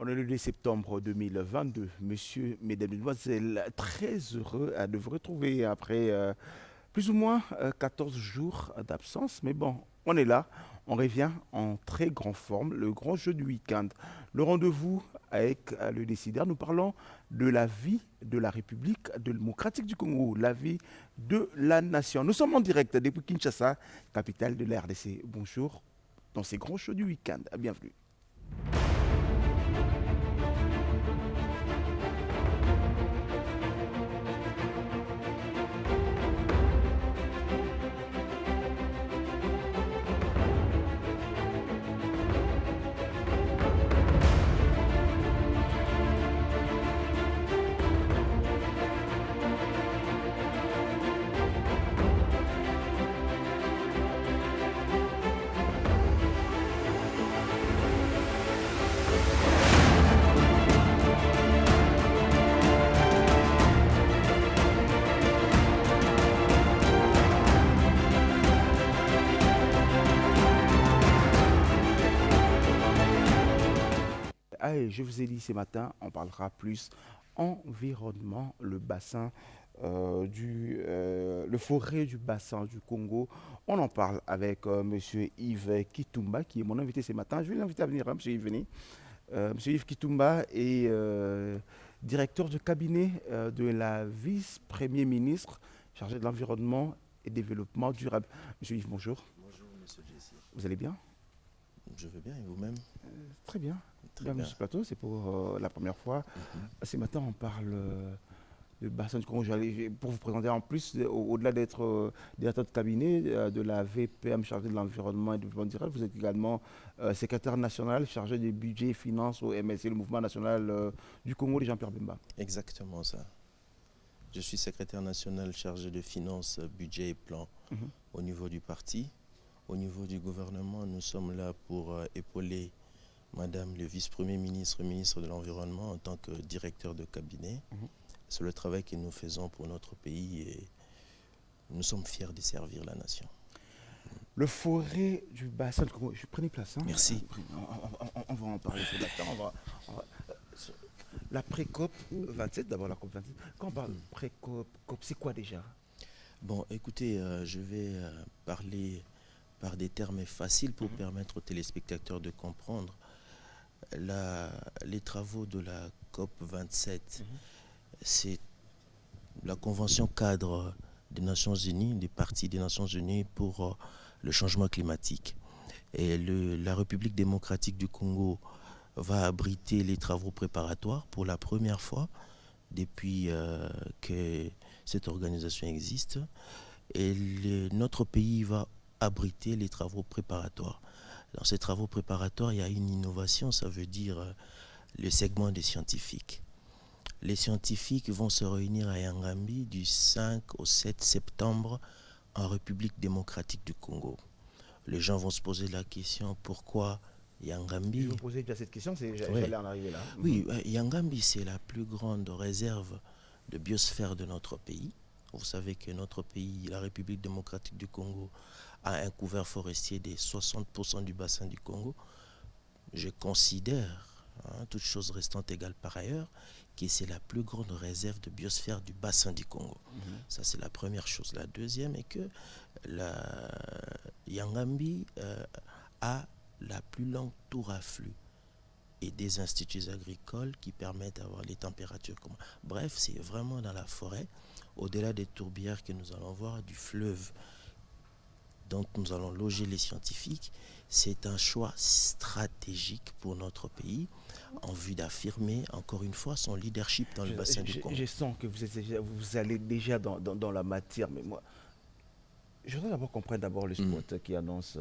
On est le 2 septembre 2022. Messieurs, mesdames, mesdemoiselles, très heureux de vous retrouver après plus ou moins 14 jours d'absence. Mais bon, on est là. On revient en très grande forme. Le grand jeu du week-end. Le rendez-vous avec le décideur. Nous parlons de la vie de la République démocratique du Congo, la vie de la nation. Nous sommes en direct depuis Kinshasa, capitale de la RDC. Bonjour dans ces grands jeux du week-end. Bienvenue. Ah, et je vous ai dit ce matin, on parlera plus environnement, le bassin le forêt du bassin du Congo. On en parle avec Monsieur Yves Kitumba, qui est mon invité ce matin. Je vais l'inviter à venir, hein, Monsieur Yves, venez. Monsieur Yves Kitumba est directeur de cabinet de la vice-premier ministre chargé de l'environnement et développement durable. Monsieur Yves, bonjour. Bonjour, monsieur Jesse. Vous allez bien? Je vais bien et vous-même? Très bien. Très Bienvenue bien. sur ce plateau, c'est pour la première fois. Ce matin, on parle du bassin du Congo. Pour vous présenter en plus, au-delà d'être directeur de cabinet de la VPM chargé de l'environnement et du développement durable, vous êtes également secrétaire national chargé des budgets et finances au MSC, le mouvement national du Congo de Jean-Pierre Bemba. Exactement ça. Je suis secrétaire national chargé de finances, budget et plan au niveau du parti. Au niveau du gouvernement, nous sommes là pour épauler Madame le vice-premier ministre, ministre de l'Environnement en tant que directeur de cabinet. C'est le travail que nous faisons pour notre pays et nous sommes fiers de servir la nation. Le forêt du bassin du Congo. Je prenais place. Hein. Merci. On va en parler ce matin. La pré-COP 27, d'abord la COP 27. Quand on parle pré-COP, c'est quoi déjà? Bon, écoutez, je vais parler par des termes faciles pour permettre aux téléspectateurs de comprendre. Les travaux de la COP 27, c'est la convention cadre des Nations Unies, des parties des Nations Unies pour le changement climatique. Et la République démocratique du Congo va abriter les travaux préparatoires pour la première fois depuis que cette organisation existe. Et notre pays va abriter les travaux préparatoires. Dans ces travaux préparatoires, il y a une innovation, ça veut dire le segment des scientifiques. Les scientifiques vont se réunir à Yangambi du 5 au 7 septembre en République démocratique du Congo. Les gens vont se poser la question, pourquoi Yangambi? Je vous posais déjà cette question, j'allais en arriver là. Oui, Yangambi, c'est la plus grande réserve de biosphère de notre pays. Vous savez que notre pays, la République démocratique du Congo, a un couvert forestier de 60% du bassin du Congo. Je considère, toutes choses restant égales par ailleurs, que c'est la plus grande réserve de biosphère du bassin du Congo. Ça, c'est la première chose. La deuxième est que Yangambi a la plus longue tour à flux et des instituts agricoles qui permettent d'avoir les températures. Bref, c'est vraiment dans la forêt, au-delà des tourbières que nous allons voir, du fleuve dont nous allons loger les scientifiques. C'est un choix stratégique pour notre pays en vue d'affirmer encore une fois son leadership dans le bassin du Congo. Je sens que vous allez déjà dans la matière, mais moi, je voudrais d'abord comprendre le spot qui annonce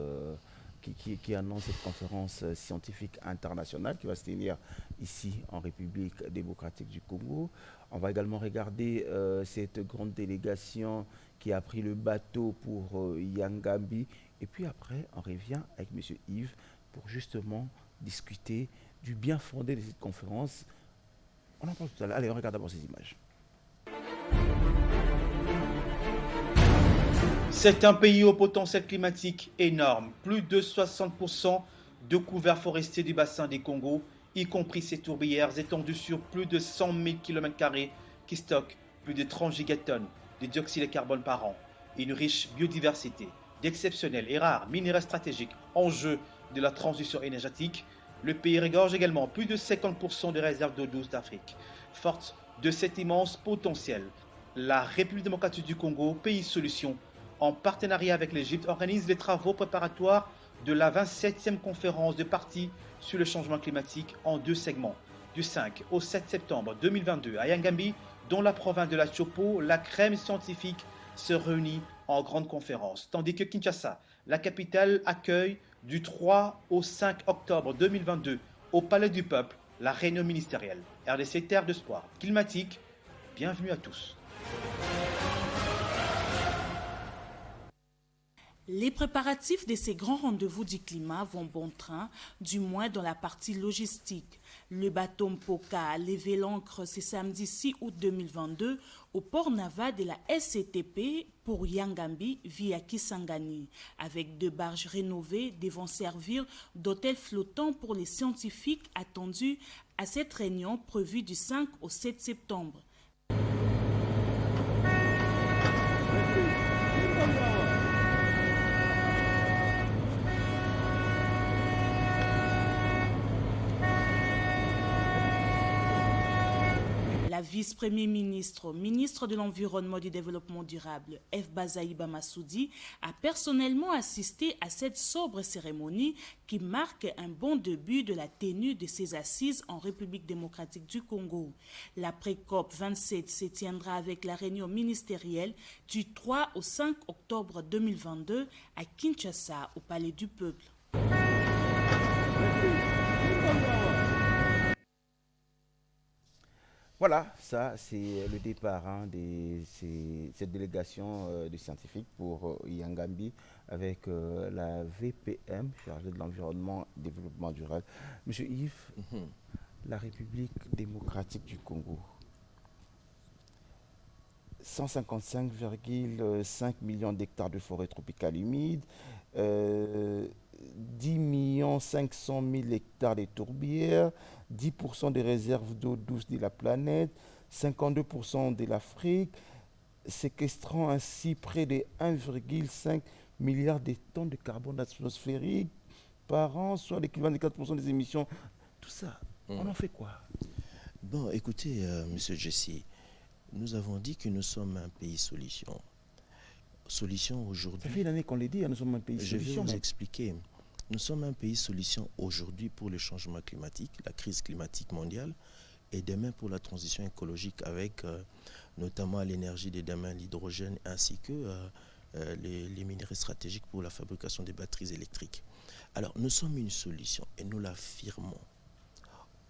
cette conférence scientifique internationale qui va se tenir ici en République démocratique du Congo. On va également regarder cette grande délégation qui a pris le bateau pour Yangambi. Et puis après, on revient avec M. Yves pour justement discuter du bien fondé de cette conférence. On en parle tout à l'heure. Allez, on regarde d'abord ces images. C'est un pays au potentiel climatique énorme. Plus de 60% de couverts forestiers du bassin des Congo y compris ses tourbières étendues sur plus de 100 000 km² qui stockent plus de 30 gigatonnes de dioxyde de carbone par an, et une riche biodiversité, d'exceptionnels et rares minéraux stratégiques en jeu de la transition énergétique. Le pays regorge également plus de 50% des réserves d'eau douce d'Afrique. Forte de cet immense potentiel, la République démocratique du Congo, pays solution, en partenariat avec l'Égypte, organise les travaux préparatoires de la 27e conférence de parties sur le changement climatique en 2 segments. Du 5 au 7 septembre 2022 à Yangambi, dans la province de la Chopo, la crème scientifique se réunit en grande conférence, tandis que Kinshasa, la capitale, accueille du 3 au 5 octobre 2022 au Palais du Peuple la réunion ministérielle. RDC Terre de Sport climatique, bienvenue à tous. Les préparatifs de ces grands rendez-vous du climat vont bon train, du moins dans la partie logistique. Le bateau Mpoka a levé l'ancre ce samedi 6 août 2022 au port naval de la SCTP pour Yangambi via Kisangani, avec 2 barges rénovées devant servir d'hôtel flottant pour les scientifiques attendus à cette réunion prévue du 5 au 7 septembre. La vice-premier ministre, ministre de l'Environnement et du Développement durable, F. Bazaïba Massoudi, a personnellement assisté à cette sobre cérémonie qui marque un bon début de la tenue de ces assises en République démocratique du Congo. L'après-COP 27 se tiendra avec la réunion ministérielle du 3 au 5 octobre 2022 à Kinshasa, au Palais du Peuple. Voilà, ça c'est le départ de cette délégation de scientifiques pour Yangambi avec la VPM, chargée de l'environnement et développement durable. Monsieur Yves, la République démocratique du Congo, 155,5 millions d'hectares de forêts tropicales humides, 10 500 000 hectares de tourbières, 10% des réserves d'eau douce de la planète, 52% de l'Afrique, séquestrant ainsi près de 1,5 milliard de tonnes de carbone atmosphérique par an, soit l'équivalent de 4% des émissions. Tout ça, on en fait quoi? Bon, écoutez, Monsieur Jesse, nous avons dit que nous sommes un pays solution. Solution aujourd'hui. Ça fait une année qu'on l'a dit, nous sommes un pays solution. Je vais vous expliquer. Nous sommes un pays solution aujourd'hui pour le changement climatique, la crise climatique mondiale, et demain pour la transition écologique avec notamment l'énergie de demain, l'hydrogène, ainsi que les minerais stratégiques pour la fabrication des batteries électriques. Alors nous sommes une solution et nous l'affirmons.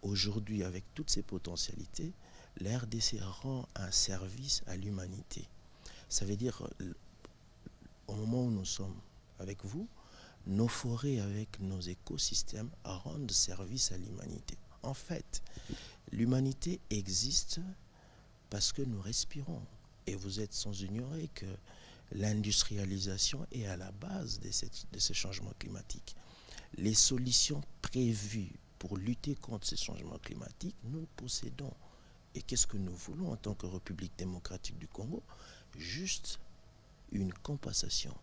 Aujourd'hui, avec toutes ces potentialités, la RDC rend un service à l'humanité. Ça veut dire, au moment où nous sommes avec vous, nos forêts avec nos écosystèmes rendent service à l'humanité. En fait, l'humanité existe parce que nous respirons. Et vous êtes sans ignorer que l'industrialisation est à la base de ce changement climatique. Les solutions prévues pour lutter contre ces changements climatiques, nous les possédons. Et qu'est-ce que nous voulons en tant que République démocratique du Congo? Juste une compensation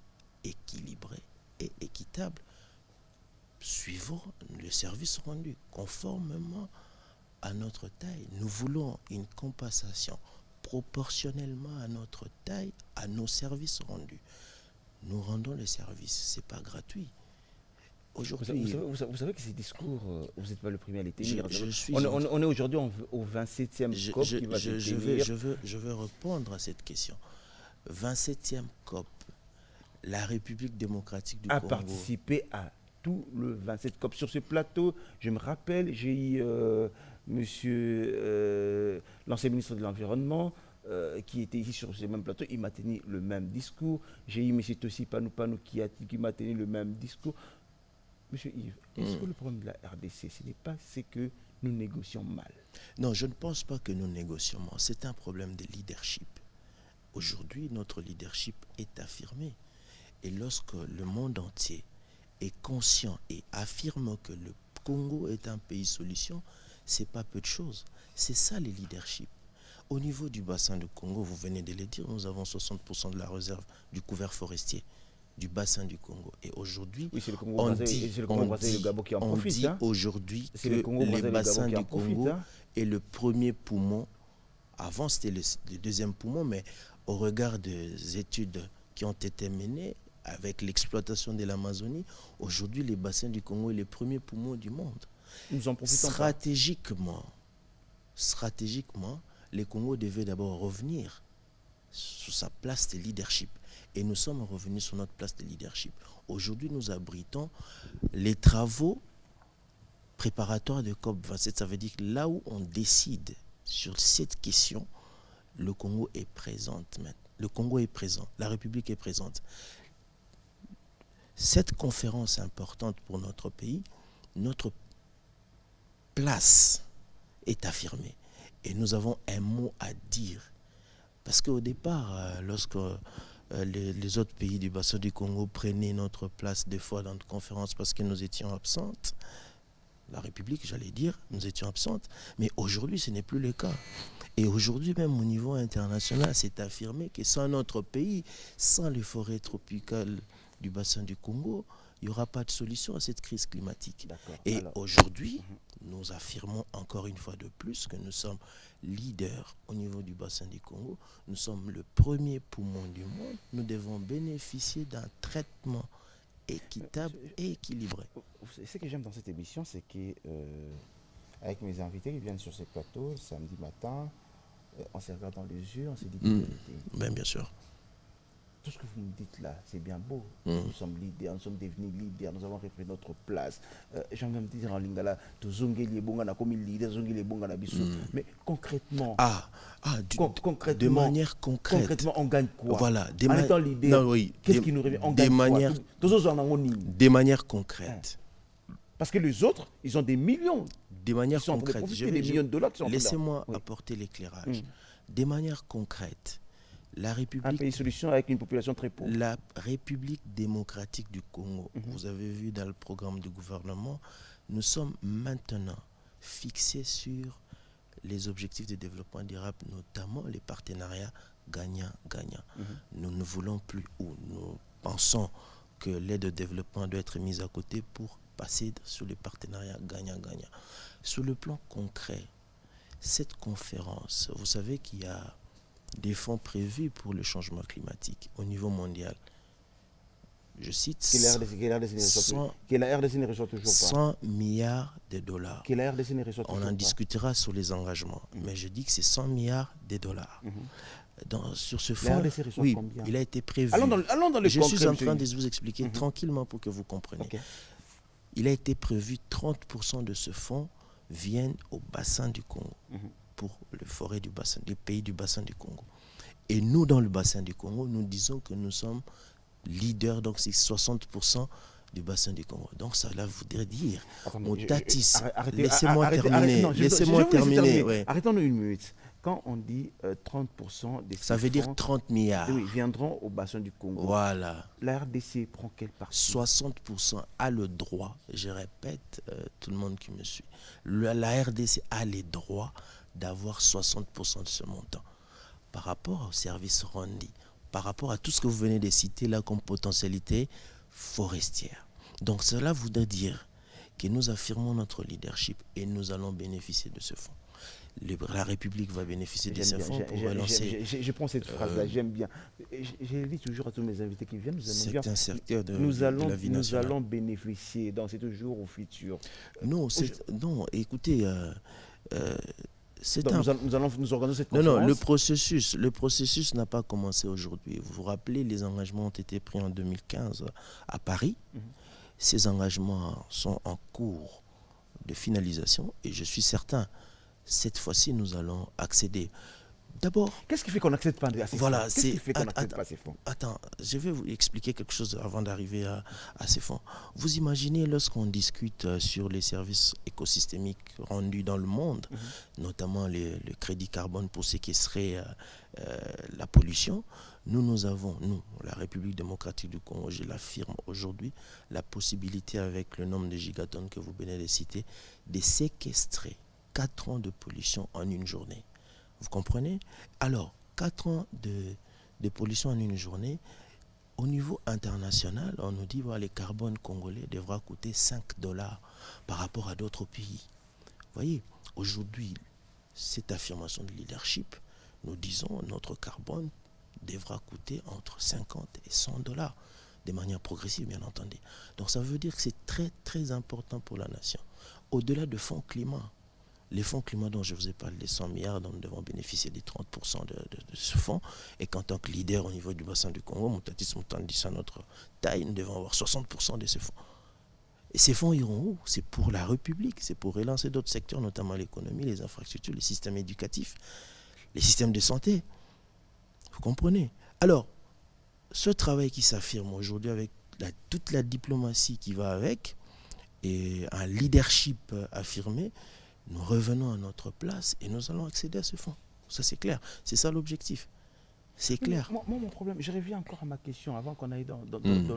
équilibrée et équitable suivant le service rendu, conformément à notre taille. Nous voulons une compensation proportionnellement à notre taille, à nos services rendus. Nous rendons les services, ce n'est pas gratuit. Aujourd'hui, vous savez que ces discours, vous n'êtes pas le premier à les tenir. On est aujourd'hui au 27e COP qui va se tenir. Je veux répondre à cette question. 27e COP, la République démocratique du Congo a participé à tout le 27 COP. Sur ce plateau, je me rappelle, j'ai eu l'ancien ministre de l'Environnement qui était ici sur ce même plateau. Il m'a tenu le même discours. J'ai eu M. Tossi Panou qui m'a tenu le même discours. Monsieur Yves, est-ce que le problème de la RDC, ce n'est pas que nous négocions mal? Non, je ne pense pas que nous négocions mal. C'est un problème de leadership. Aujourd'hui, notre leadership est affirmé. Et lorsque le monde entier est conscient et affirme que le Congo est un pays solution, c'est pas peu de choses. C'est ça les leaderships. Au niveau du bassin du Congo, vous venez de le dire, nous avons 60% de la réserve du couvert forestier du bassin du Congo. Et aujourd'hui, Oui, c'est le Congo on Brazzaville, dit, c'est le Congo Brazzaville et le Gabon qui en profitent. Hein. aujourd'hui C'est que le Congo les Brazzaville et le Gabon bassins qui en du profitent. Congo Hein. est le premier poumon. Avant, c'était le deuxième poumon, mais au regard des études qui ont été menées avec l'exploitation de l'Amazonie, aujourd'hui, les bassins du Congo est le premier poumon du monde. Nous en profitons pas. Stratégiquement, le Congo devait d'abord revenir sur sa place de leadership. Et nous sommes revenus sur notre place de leadership. Aujourd'hui, nous abritons les travaux préparatoires de COP27. Ça veut dire que là où on décide sur cette question, le Congo est présent maintenant. Le Congo est présent, la République est présente. Cette conférence importante pour notre pays, notre place est affirmée. Et nous avons un mot à dire. Parce qu'au départ, lorsque les autres pays du bassin du Congo prenaient notre place des fois dans une conférence parce que nous étions absentes, la République, j'allais dire, nous étions absentes, mais aujourd'hui, ce n'est plus le cas. Et aujourd'hui, même au niveau international, c'est affirmé que sans notre pays, sans les forêts tropicales du bassin du Congo, il n'y aura pas de solution à cette crise climatique. Et aujourd'hui, nous affirmons encore une fois de plus que nous sommes leaders au niveau du bassin du Congo. Nous sommes le premier poumon du monde. Nous devons bénéficier d'un traitement équitable et équilibré. Ce que j'aime dans cette émission, c'est que avec mes invités qui viennent sur ce plateau samedi matin, on se regarde dans les yeux, on se dit la vérité. Bien sûr. Tout ce que vous me dites là, c'est bien beau. Nous sommes leaders, nous sommes devenus leaders, nous avons repris notre place. J'aime même dire en lingala, mais concrètement, concrètement, de manière concrète, concrètement, on gagne quoi? Voilà, en étant leader, qu'est-ce qui nous revient? On gagne quoi? De manière concrète. Parce que les autres, ils ont des millions. De manière concrète, laissez-moi apporter l'éclairage. De manière concrète, la République, un pays solution avec une population très pauvre. La République démocratique du Congo, vous avez vu dans le programme du gouvernement, nous sommes maintenant fixés sur les objectifs de développement durable, notamment les partenariats gagnant-gagnant. Nous ne voulons plus, ou nous pensons que l'aide au développement doit être mise à côté pour passer sur les partenariats gagnant-gagnant. Sur le plan concret, cette conférence, vous savez qu'il y a des fonds prévus pour le changement climatique au niveau mondial. Je cite 100 milliards de dollars. On en discutera sur les engagements, mais je dis que c'est 100 milliards de dollars. Sur ce fonds, oui, il a été prévu. Allons dans le je suis en train de vous expliquer tranquillement pour que vous compreniez. Il a été prévu 30% de ce fonds viennent au bassin du Congo. Pour les forêts du bassin, des pays du bassin du Congo. Et nous, dans le bassin du Congo, nous disons que nous sommes leaders, donc c'est 60% du bassin du Congo. Donc ça voudrait dire, on tâtisse. Laissez-moi terminer. Laissez-moi terminer. Arrêtons-nous une minute. Quand on dit 30% des ça veut dire 30 milliards. Oui, viendront au bassin du Congo. Voilà. La RDC prend quelle partie? 60% a le droit, je répète, tout le monde qui me suit, la RDC a les droits d'avoir 60% de ce montant. Par rapport au service rendu, par rapport à tout ce que vous venez de citer là comme potentialité forestière. Donc cela voudrait dire que nous affirmons notre leadership et nous allons bénéficier de ce fonds. La République va bénéficier de ce fonds pour relancer. Je prends cette phrase-là, j'aime bien. Je dis toujours à tous mes invités qui viennent, c'est un secteur de la vie nationale. Nous allons bénéficier, donc c'est toujours au futur. Non, écoutez, nous allons nous organiser cette conférence. Non, le processus n'a pas commencé aujourd'hui. Vous vous rappelez, les engagements ont été pris en 2015 à Paris. Ces engagements sont en cours de finalisation et je suis certain, cette fois-ci, nous allons accéder D'abord, qu'est-ce qui fait qu'on n'accède pas à ces voilà, fonds? Qu'est-ce qui fait qu'on n'accède pas à ces fonds? Attends, je vais vous expliquer quelque chose avant d'arriver à ces fonds. Vous imaginez lorsqu'on discute sur les services écosystémiques rendus dans le monde, notamment le crédit carbone pour séquestrer la pollution, nous avons, la République démocratique du Congo, je l'affirme aujourd'hui, la possibilité avec le nombre de gigatonnes que vous venez de citer, de séquestrer 4 ans de pollution en une journée. Vous comprenez? Alors, 4 ans de pollution en une journée, au niveau international, on nous dit que le carbone congolais devra coûter $5 par rapport à d'autres pays. Vous voyez, aujourd'hui, cette affirmation de leadership, nous disons notre carbone devra coûter entre 50 et $100, de manière progressive, bien entendu. Donc ça veut dire que c'est très, très important pour la nation. Au-delà de fonds climat, les fonds climat dont je vous ai parlé, les 100 milliards dont nous devons bénéficier des 30% de ce fonds, et qu'en tant que leader au niveau du bassin du Congo, Moutatis Moutandis à notre taille, nous devons avoir 60% de ces fonds. Et ces fonds iront où? C'est pour la République, c'est pour relancer d'autres secteurs, notamment l'économie, les infrastructures, les systèmes éducatifs, les systèmes de santé. Vous comprenez? Alors, ce travail qui s'affirme aujourd'hui avec toute la diplomatie qui va avec, et un leadership affirmé, nous revenons à notre place et nous allons accéder à ce fonds. Ça, c'est clair. C'est ça l'objectif. C'est clair. Moi, mon problème, je reviens encore à ma question, avant qu'on aille dans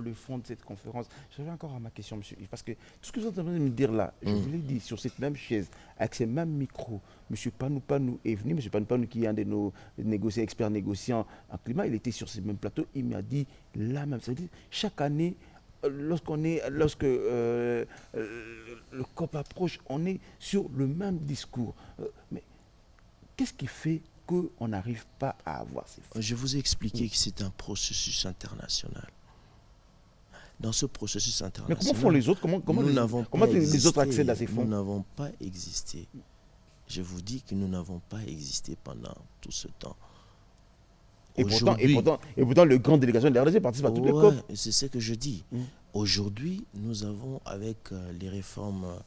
le fond de cette conférence, je reviens encore à ma question, monsieur, parce que tout ce que vous êtes en train de me dire là, je vous l'ai dit, sur cette même chaise, avec ces mêmes micros, monsieur Panou est venu, monsieur Panou qui est un de nos experts négociants en climat, il était sur ce même plateau, il m'a dit la même chose. Chaque année, lorsque le COP approche, on est sur le même discours. Mais qu'est-ce qui fait qu'on n'arrive pas à avoir ces fonds? Je vous ai expliqué que c'est un processus international. Dans ce processus international, mais comment font les autres? Comment les autres accèdent à ces fonds? Nous n'avons pas existé. Je vous dis que nous n'avons pas existé pendant tout ce temps. Et pourtant, le grand délégation de la RDC participe à toutes les COP. C'est ce que je dis. Aujourd'hui, nous avons, avec les réformes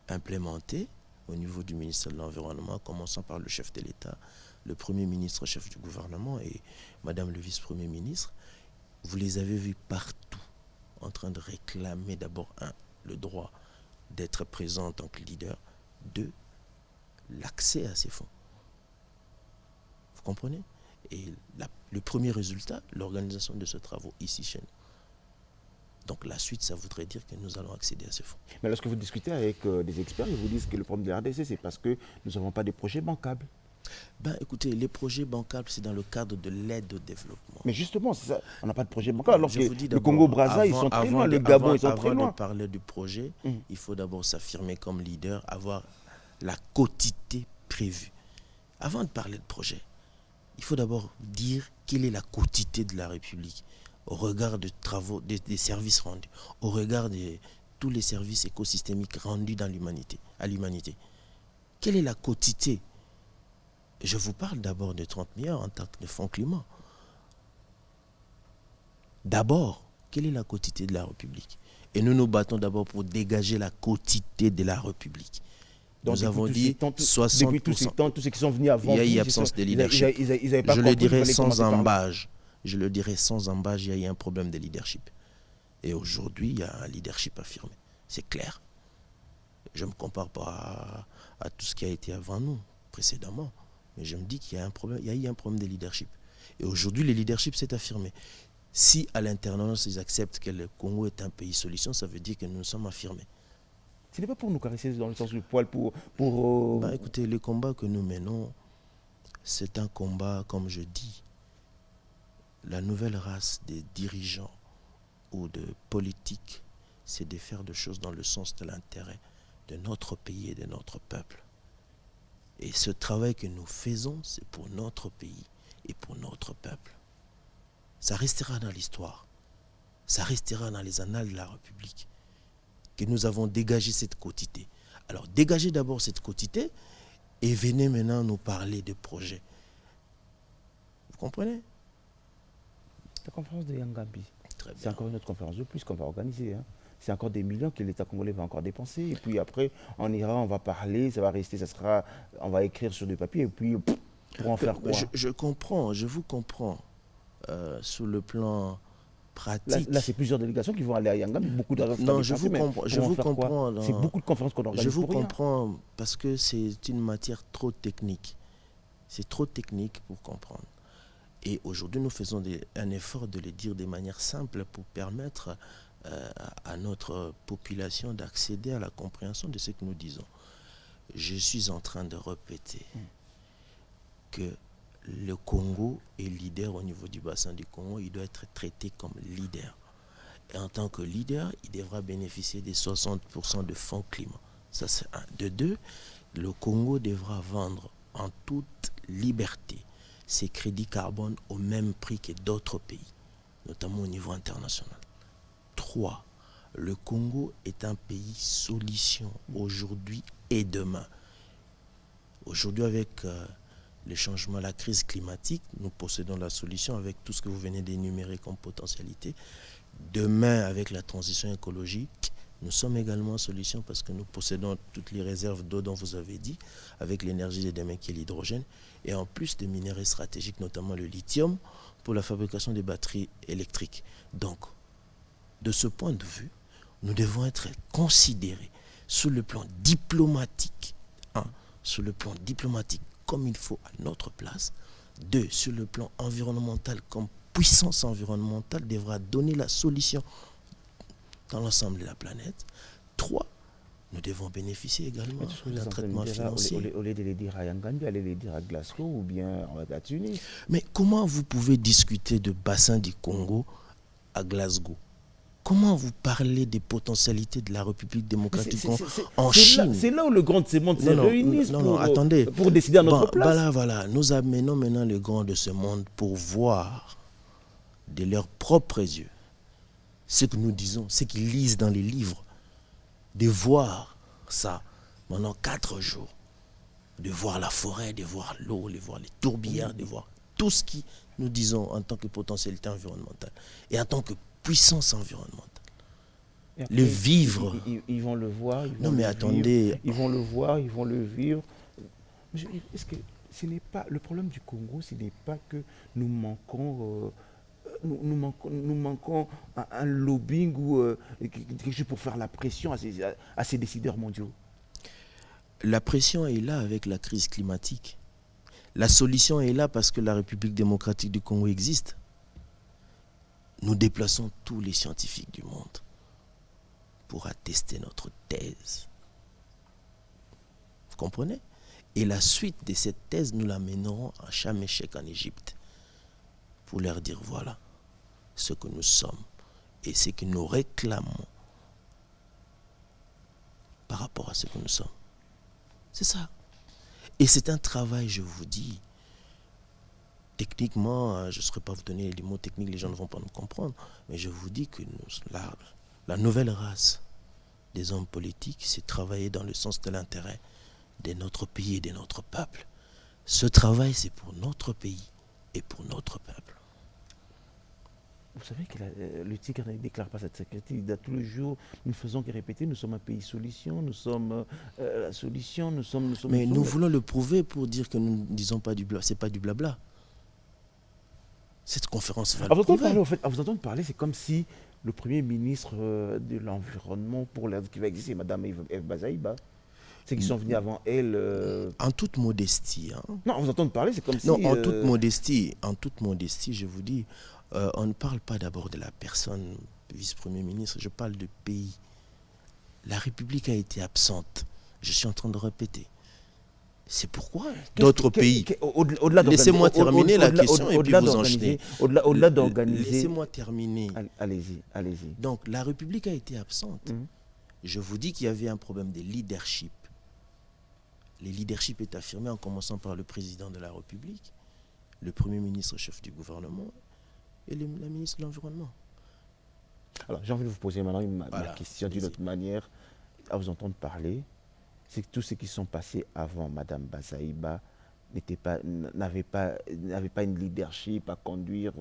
implémentées au niveau du ministère de l'Environnement, commençant par le chef de l'État, le Premier ministre, chef du gouvernement et Madame le vice-premier ministre, vous les avez vus partout en train de réclamer d'abord, le droit d'être présent en tant que leader, 2, l'accès à ces fonds. Vous comprenez? Et le premier résultat, l'organisation de ce travaux ici chez nous. Donc la suite, ça voudrait dire que nous allons accéder à ce fonds. Mais lorsque vous discutez avec des experts, ils vous disent que le problème de la RDC, c'est parce que nous n'avons pas de projets bancables. Ben écoutez, les projets bancables, c'est dans le cadre de l'aide au développement. Mais justement, c'est ça, on n'a pas de projet bancal. Alors que le Congo-Brazza, ils sont très loin, le Gabon, ils sont très loin. Avant de parler du projet, il faut d'abord s'affirmer comme leader, avoir la quotité prévue. Avant de parler de projet, il faut d'abord dire quelle est la quotité de la République au regard des travaux, des services rendus, au regard de tous les services écosystémiques rendus à l'humanité. Quelle est la quotité? Je vous parle d'abord de 30 milliards en tant que fonds climat. D'abord, quelle est la quotité de la République? Et nous nous battons d'abord pour dégager la quotité de la République. Donc, nous avons dit 60%. Depuis tous ces temps, tous ceux qui sont venus avant, il y a eu absence de leadership. Je le dirais sans embâche. Je le dirais sans embâche, il y a eu un problème de leadership. Et aujourd'hui, il y a un leadership affirmé. C'est clair. Je ne me compare pas à tout ce qui a été avant nous, précédemment. Mais je me dis qu'il y a un problème, il y a eu un problème de leadership. Et aujourd'hui, le leadership s'est affirmé. Si à l'internance, ils acceptent que le Congo est un pays solution, ça veut dire que nous nous sommes affirmés. Ce n'est pas pour nous caresser dans le sens du poil, écoutez, le combat que nous menons, c'est un combat, comme je dis, la nouvelle race des dirigeants ou de politiques, c'est de faire des choses dans le sens de l'intérêt de notre pays et de notre peuple. Et ce travail que nous faisons, c'est pour notre pays et pour notre peuple. Ça restera dans l'histoire. Ça restera dans les annales de la République. Que nous avons dégagé cette quotité. Alors, dégagez d'abord cette quotité et venez maintenant nous parler de projets. Vous comprenez? La conférence de Yangambi, c'est encore une autre conférence de plus qu'on va organiser. Hein. C'est encore des millions que l'État congolais va encore dépenser. Et puis après, on ira, on va parler, ça va rester, on va écrire sur du papier. Et puis, pour en faire quoi? Je comprends, je vous comprends. Sur le plan pratique. Là, c'est plusieurs délégations qui vont aller à Yangambi, beaucoup de Non, je vous comprends. C'est beaucoup de conférences qu'on organise. Je vous pour rien. comprends parce que c'est une matière trop technique. C'est trop technique pour comprendre. Et aujourd'hui, nous faisons un effort de le dire de manière simple pour permettre à notre population d'accéder à la compréhension de ce que nous disons. Je suis en train de répéter que le Congo est leader au niveau du bassin du Congo. Il doit être traité comme leader. Et en tant que leader, il devra bénéficier des 60% de fonds climat. Ça, c'est un. De deux, le Congo devra vendre en toute liberté ses crédits carbone au même prix que d'autres pays, notamment au niveau international. 3. Le Congo est un pays solution aujourd'hui et demain. Aujourd'hui, avec le changement, la crise climatique, nous possédons la solution avec tout ce que vous venez d'énumérer comme potentialité. Demain, avec la transition écologique, nous sommes également en solution parce que nous possédons toutes les réserves d'eau dont vous avez dit, avec l'énergie de demain qui est l'hydrogène, et en plus des minéraux stratégiques, notamment le lithium, pour la fabrication des batteries électriques. Donc, de ce point de vue, nous devons être considérés sur le plan diplomatique, sur le plan diplomatique comme il faut à notre place. 2. Sur le plan environnemental, comme puissance environnementale devra donner la solution dans l'ensemble de la planète. 3. Nous devons bénéficier également d'un traitement financier. Au lieu de les dire à Yangambi, allez les dire à Glasgow ou bien à Tunis. Mais comment vous pouvez discuter de bassin du Congo à Glasgow? Comment vous parlez des potentialités de la République démocratique en Chine? C'est là où le grand de ce monde se réunit attendez. Pour décider à notre place. Voilà. Nous amenons maintenant les grands de ce monde pour voir de leurs propres yeux ce que nous disons, ce qu'ils lisent dans les livres, de voir ça pendant 4 jours, de voir la forêt, de voir l'eau, de voir les tourbières, de voir tout ce que nous disons en tant que potentialité environnementale et en tant que puissance environnementale. Après, le vivre. Ils vont le voir. Non mais attendez. Ils vont le voir, ils vont le vivre. Est-ce que ce n'est pas le problème du Congo, ce n'est pas que nous manquons nous manquons un lobbying ou quelque chose pour faire la pression à ces décideurs mondiaux? La pression est là avec la crise climatique. La solution est là parce que la République démocratique du Congo existe. Nous déplaçons tous les scientifiques du monde pour attester notre thèse. Vous comprenez? Et la suite de cette thèse, nous la mènerons à Sharm el-Sheikh en Égypte pour leur dire voilà ce que nous sommes et ce que nous réclamons par rapport à ce que nous sommes. C'est ça. Et c'est un travail, je vous dis, techniquement, je ne saurais pas vous donner les mots techniques, les gens ne vont pas nous comprendre, mais je vous dis que la nouvelle race des hommes politiques, c'est travailler dans le sens de l'intérêt de notre pays et de notre peuple. Ce travail, c'est pour notre pays et pour notre peuple. Vous savez que le Tigre ne déclare pas cette sécurité. Il dit tous les jours, nous faisons que répéter, nous sommes un pays solution, nous sommes la solution, nous sommes... Mais nous voulons le prouver pour dire que nous ne disons pas du blabla. Ce n'est pas du blabla. Cette conférence va le prouver. À vous entendre parler, c'est comme si le Premier ministre de l'Environnement qui va exister, Mme Eve Bazaïba, c'est qu'ils sont venus avant elle... En toute modestie. Non, à vous entendre parler, c'est comme si... Non, en toute modestie, je vous dis... on ne parle pas d'abord de la personne vice-premier ministre, je parle de pays. La République a été absente. Je suis en train de répéter. C'est pourquoi d'autres pays... Laissez-moi terminer la question et puis vous enchaînez. Au-delà d'organiser... Laissez-moi terminer. Allez-y. Donc la République a été absente. Je vous dis qu'il y avait un problème de leadership. Le leadership est affirmé en commençant par le président de la République, le Premier ministre chef du gouvernement, et la ministre de l'Environnement. Alors, j'ai envie de vous poser maintenant ma question d'une autre manière. À vous entendre parler, c'est que tous ceux qui sont passés avant Mme Bazaïba n'avaient pas une leadership à conduire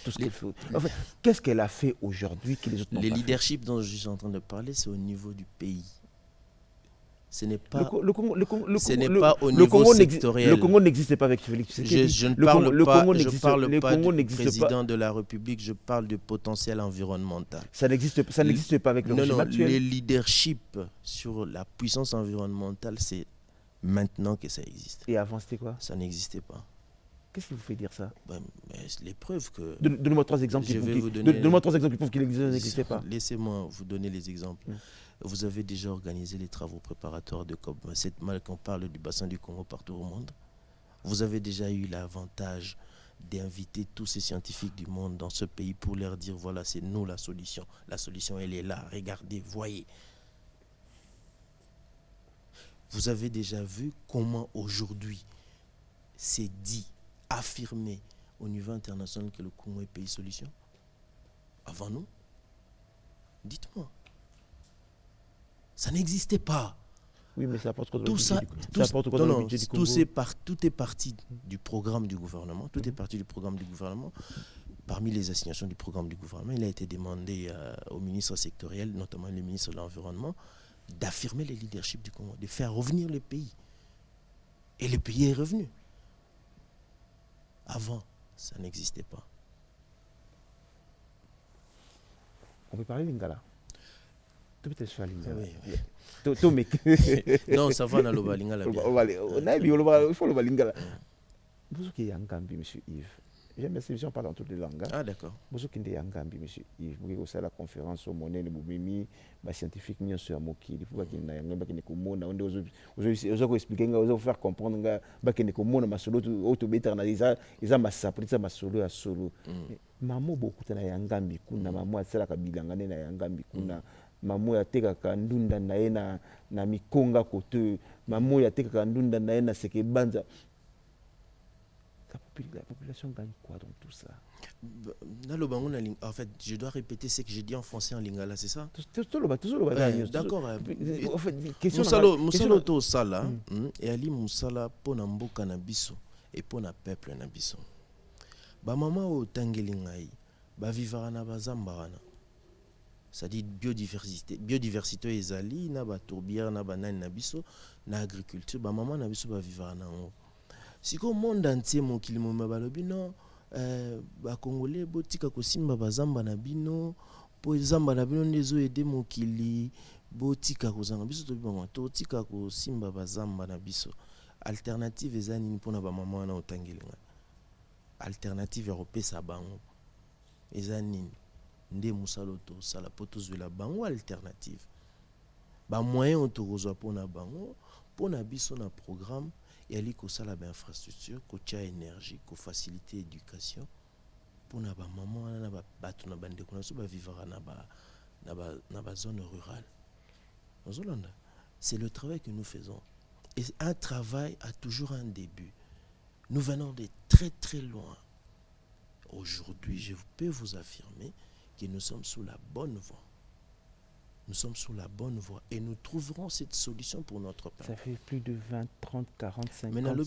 tout ce qu'elle fait. En fait, qu'est-ce qu'elle a fait aujourd'hui que les autres n'ont pas fait? Le leadership dont je suis en train de parler, c'est au niveau du pays. Ce n'est pas, ce n'est pas au niveau sectoriel. Le Congo n'existe pas avec Félix Tshisekedi. Je ne parle pas du président de la République, je parle du potentiel environnemental. Ça n'existe pas avec le régime actuel. Le leadership sur la puissance environnementale, c'est maintenant que ça existe. Et avant, c'était quoi? Ça n'existait pas. Qu'est-ce qui vous fait dire ça? Les preuves que... Donne-moi 3 exemples qui prouvent qu'il n'existait pas. Laissez-moi vous donner les exemples. Vous avez déjà organisé les travaux préparatoires de COP27, mal qu'on parle du bassin du Congo partout au monde. Vous avez déjà eu l'avantage d'inviter tous ces scientifiques du monde dans ce pays pour leur dire, voilà, c'est nous la solution. La solution, elle est là. Regardez, voyez. Vous avez déjà vu comment aujourd'hui c'est dit, affirmé au niveau international que le Congo est pays solution? Avant nous? Dites-moi. Ça n'existait pas. Oui, mais ça apporte quoi tout ça, tout est parti du programme du gouvernement. Tout est parti du programme du gouvernement. Parmi les assignations du programme du gouvernement, il a été demandé aux ministres sectoriels, notamment le ministre de l'Environnement, d'affirmer le leadership du Congo, de faire revenir le pays. Et le pays est revenu. Avant, ça n'existait pas. On peut parler lingala. Peut-être faire lingala. Oui. Non, ça va, on a le lingala. Il faut le lingala. Vous qui êtes Yangambi, monsieur Yves. J'aime cette émission parle en toutes les langues. Ah, d'accord. Vous qui êtes Yangambi, monsieur Yves. Vous qui êtes la conférence au Monet, les scientifiques, nous sommes à il faut que nous ayons vous expliquer, vous faire comprendre que nous avons solo autobéternaliser, ils ont sapri ma solo à solo. Maman beaucoup na Yangambi kuna maman asala kabilanga na Yangambi kuna. Maman ya tekaka ndunda na ye na mikonga kote. Maman ya tekaka ndunda na ye na sekebanza. La population gagne quoi dans tout ça? En fait, je dois répéter ce que j'ai dit en français en lingala, c'est ça? D'accord. En fait, Moussalo to sala et ali Moussala pour mboka na biso et pour na peuple na biso. Ba mama o tangelingai, ba vivara na bazamba na. C'est-à-dire biodiversité ezali na ba tourbière na banane na biso na agriculture, ba mama na biso ba vivara na ngo. Si le monde entier mokili moma balobi non ba congolais botika kosimba bazamba na bino po zamba na bino ndezo aider mokili botika kozanga biso to bima to tika kosimba bazamba na biso. Alternative ezani mpona ba mama na otangelinga. Alternative européenne bango ezani nde musalo to sala poto zwela bango alternative. Ba moyen to kozwa pona bango pona biso na programme et ali ko sala ba infrastructure ko tia énergie ko faciliter éducation pour na ba maman na ba batu na bande ko na so ba vivre na ba zone rurale. C'est le travail que nous faisons. Et un travail a toujours un début. Nous venons de très très loin. Aujourd'hui, je peux vous affirmer que nous sommes sous la bonne voie. Nous sommes sur la bonne voie et nous trouverons cette solution pour notre peuple. Ça fait plus de 20, 30, 40, 50 ans. Mais nous avons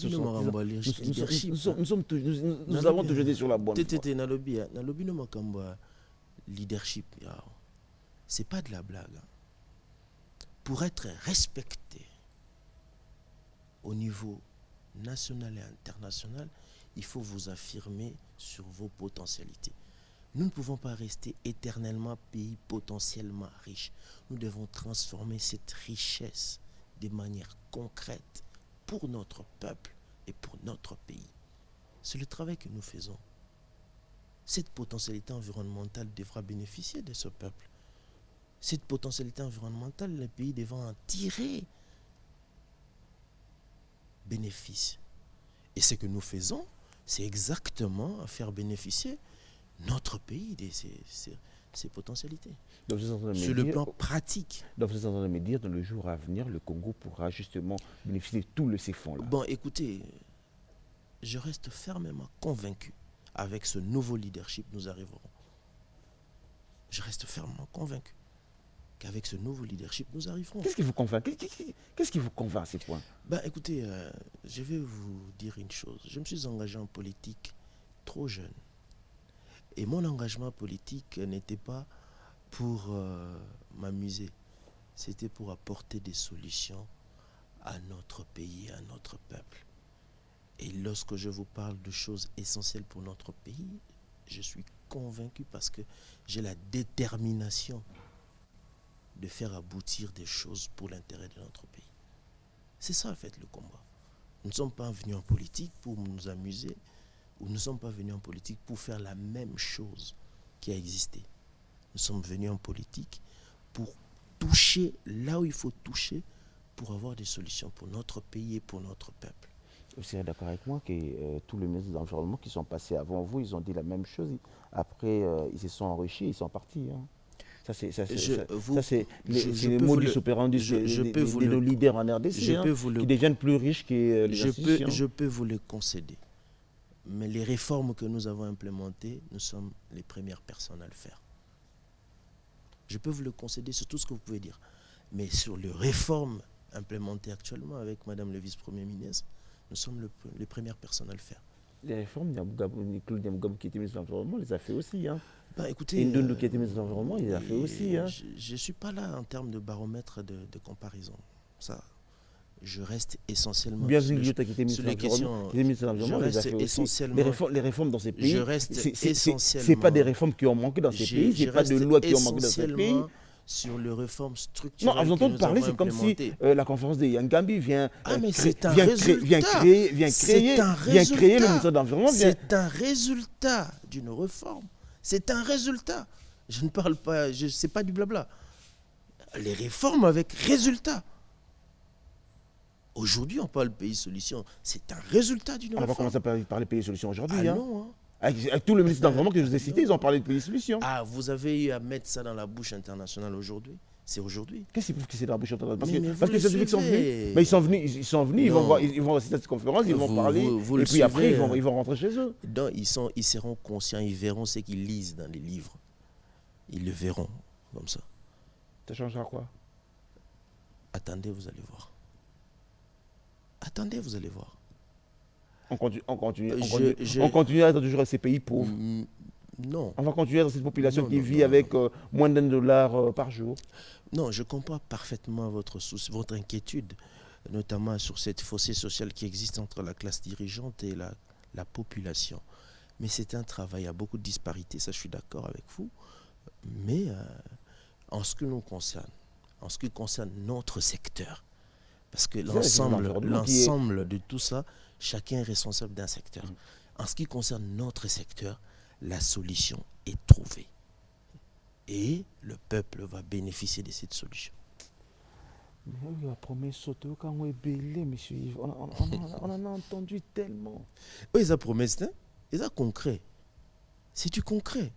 toujours été sur la bonne voie. Leadership, c'est pas de la blague. Pour être respecté au niveau national et international, il faut vous affirmer sur vos potentialités. Nous ne pouvons pas rester éternellement pays potentiellement riche. Nous devons transformer cette richesse de manière concrète pour notre peuple et pour notre pays. C'est le travail que nous faisons. Cette potentialité environnementale devra bénéficier de ce peuple. Cette potentialité environnementale, les pays devront en tirer bénéfice. Et ce que nous faisons, c'est exactement faire bénéficier notre pays de ses potentialités. Donc, sur le plan pratique. Donc vous êtes en train de me dire, dans le jour à venir, le Congo pourra justement bénéficier de tous ces fonds-là. Bon, écoutez, je reste fermement convaincu. Avec ce nouveau leadership, nous arriverons. Je reste fermement convaincu qu'avec ce nouveau leadership, nous arriverons. Qu'est-ce qui vous convainc? Qu'est-ce qui vous convainc à ces points? Écoutez, je vais vous dire une chose. Je me suis engagé en politique trop jeune. Et mon engagement politique n'était pas pour m'amuser. C'était pour apporter des solutions à notre pays, à notre peuple. Et lorsque je vous parle de choses essentielles pour notre pays, je suis convaincu parce que j'ai la détermination de faire aboutir des choses pour l'intérêt de notre pays. C'est ça en fait le combat. Nous ne sommes pas venus en politique pour nous amuser, ou nous ne sommes pas venus en politique pour faire la même chose qui a existé. Nous sommes venus en politique pour toucher là où il faut toucher pour avoir des solutions pour notre pays et pour notre peuple. Vous serez d'accord avec moi que tous les ministres de l'Environnement qui sont passés avant vous, ils ont dit la même chose. Après, ils se sont enrichis, ils sont partis. Hein. Ça, c'est les mots du opérandi de nos leaders en RDC, qui deviennent plus riches que les institutions. Je peux vous le concéder. Mais les réformes que nous avons implémentées, nous sommes les premières personnes à le faire. Je peux vous le concéder sur tout ce que vous pouvez dire. Mais sur les réformes implémentées actuellement avec Madame le vice-premier ministre, nous sommes les premières personnes à le faire. Les réformes, Claude Niamgab qui était ministre de l'Environnement, les a fait aussi. Hein. Bah, écoutez, Ndoundou qui était ministre de l'Environnement, il les a fait aussi. Hein. Je ne suis pas là en termes de baromètre de comparaison. Ça, je reste essentiellement Bienvenue Liota qui était ministre de l'Environnement, il les a fait aussi. Les réformes dans ces pays, ce n'est pas des réformes qui ont manqué dans ces pays, ce n'est pas de lois qui ont manqué dans ces pays. Sur les réformes structurelles. Non, à vous entendre parler, c'est comme si la conférence de Yangambi vient créer le ministère de l'Environnement. C'est un résultat d'une réforme. C'est un résultat. Je ne parle pas, c'est pas du blabla. Les réformes avec résultat. Aujourd'hui, on parle pays solution. C'est un résultat d'une réforme. On va commencer à parler pays solution aujourd'hui. Ah non, hein. Avec tous les ministres d'Environnement que je vous ai cités, ils ont parlé de pays solution. Ah, vous avez eu à mettre ça dans la bouche internationale aujourd'hui? C'est aujourd'hui. Qu'est-ce qui prouve que c'est dans la bouche internationale? Parce que les scientifiques sont venus. Mais ils sont venus, ils vont assister à cette conférence, ils vont parler, et puis après, ils vont rentrer chez eux. Donc, ils seront conscients, ils verront ce qu'ils lisent dans les livres. Ils le verront comme ça. Ça changera quoi? Attendez, vous allez voir. Attendez, vous allez voir. On continue à être toujours à ces pays pauvres. Non. On va continuer dans cette population qui vit avec moins d'$1 par jour. Non, je comprends parfaitement votre inquiétude, notamment sur cette fossé sociale qui existe entre la classe dirigeante et la population. Mais c'est un travail, il y a beaucoup de disparités, ça je suis d'accord avec vous. Mais en ce qui nous concerne, en ce qui concerne notre secteur, parce que l'ensemble de tout ça, chacun est responsable d'un secteur. En ce qui concerne notre secteur, la solution est trouvée. Et le peuple va bénéficier de cette solution. La promesse quand on est belé, monsieur Yves. On en a entendu tellement. Oui, ça promesse, hein? Et ça concret. C'est du concret.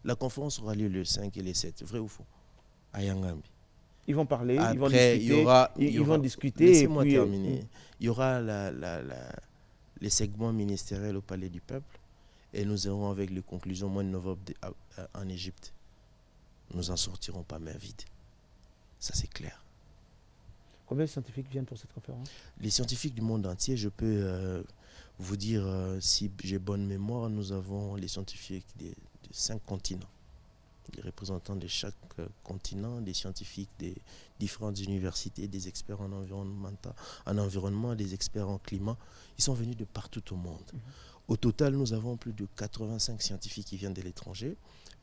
La conférence aura lieu le 5 et le 7, vrai ou faux? À Yangambi. Ils vont parler, après, ils vont discuter. Laissez-moi terminer. Il y aura les segments ministériels au Palais du Peuple et nous irons avec les conclusions au mois de novembre en Égypte. Nous n'en sortirons pas main vide. Ça, c'est clair. Combien de scientifiques viennent pour cette conférence? Les scientifiques du monde entier, je peux vous dire, si j'ai bonne mémoire, nous avons les scientifiques de 5 continents. Des représentants de chaque continent, des scientifiques des différentes universités, des experts en environnement, des experts en climat. Ils sont venus de partout au monde. Au total, nous avons plus de 85 scientifiques qui viennent de l'étranger,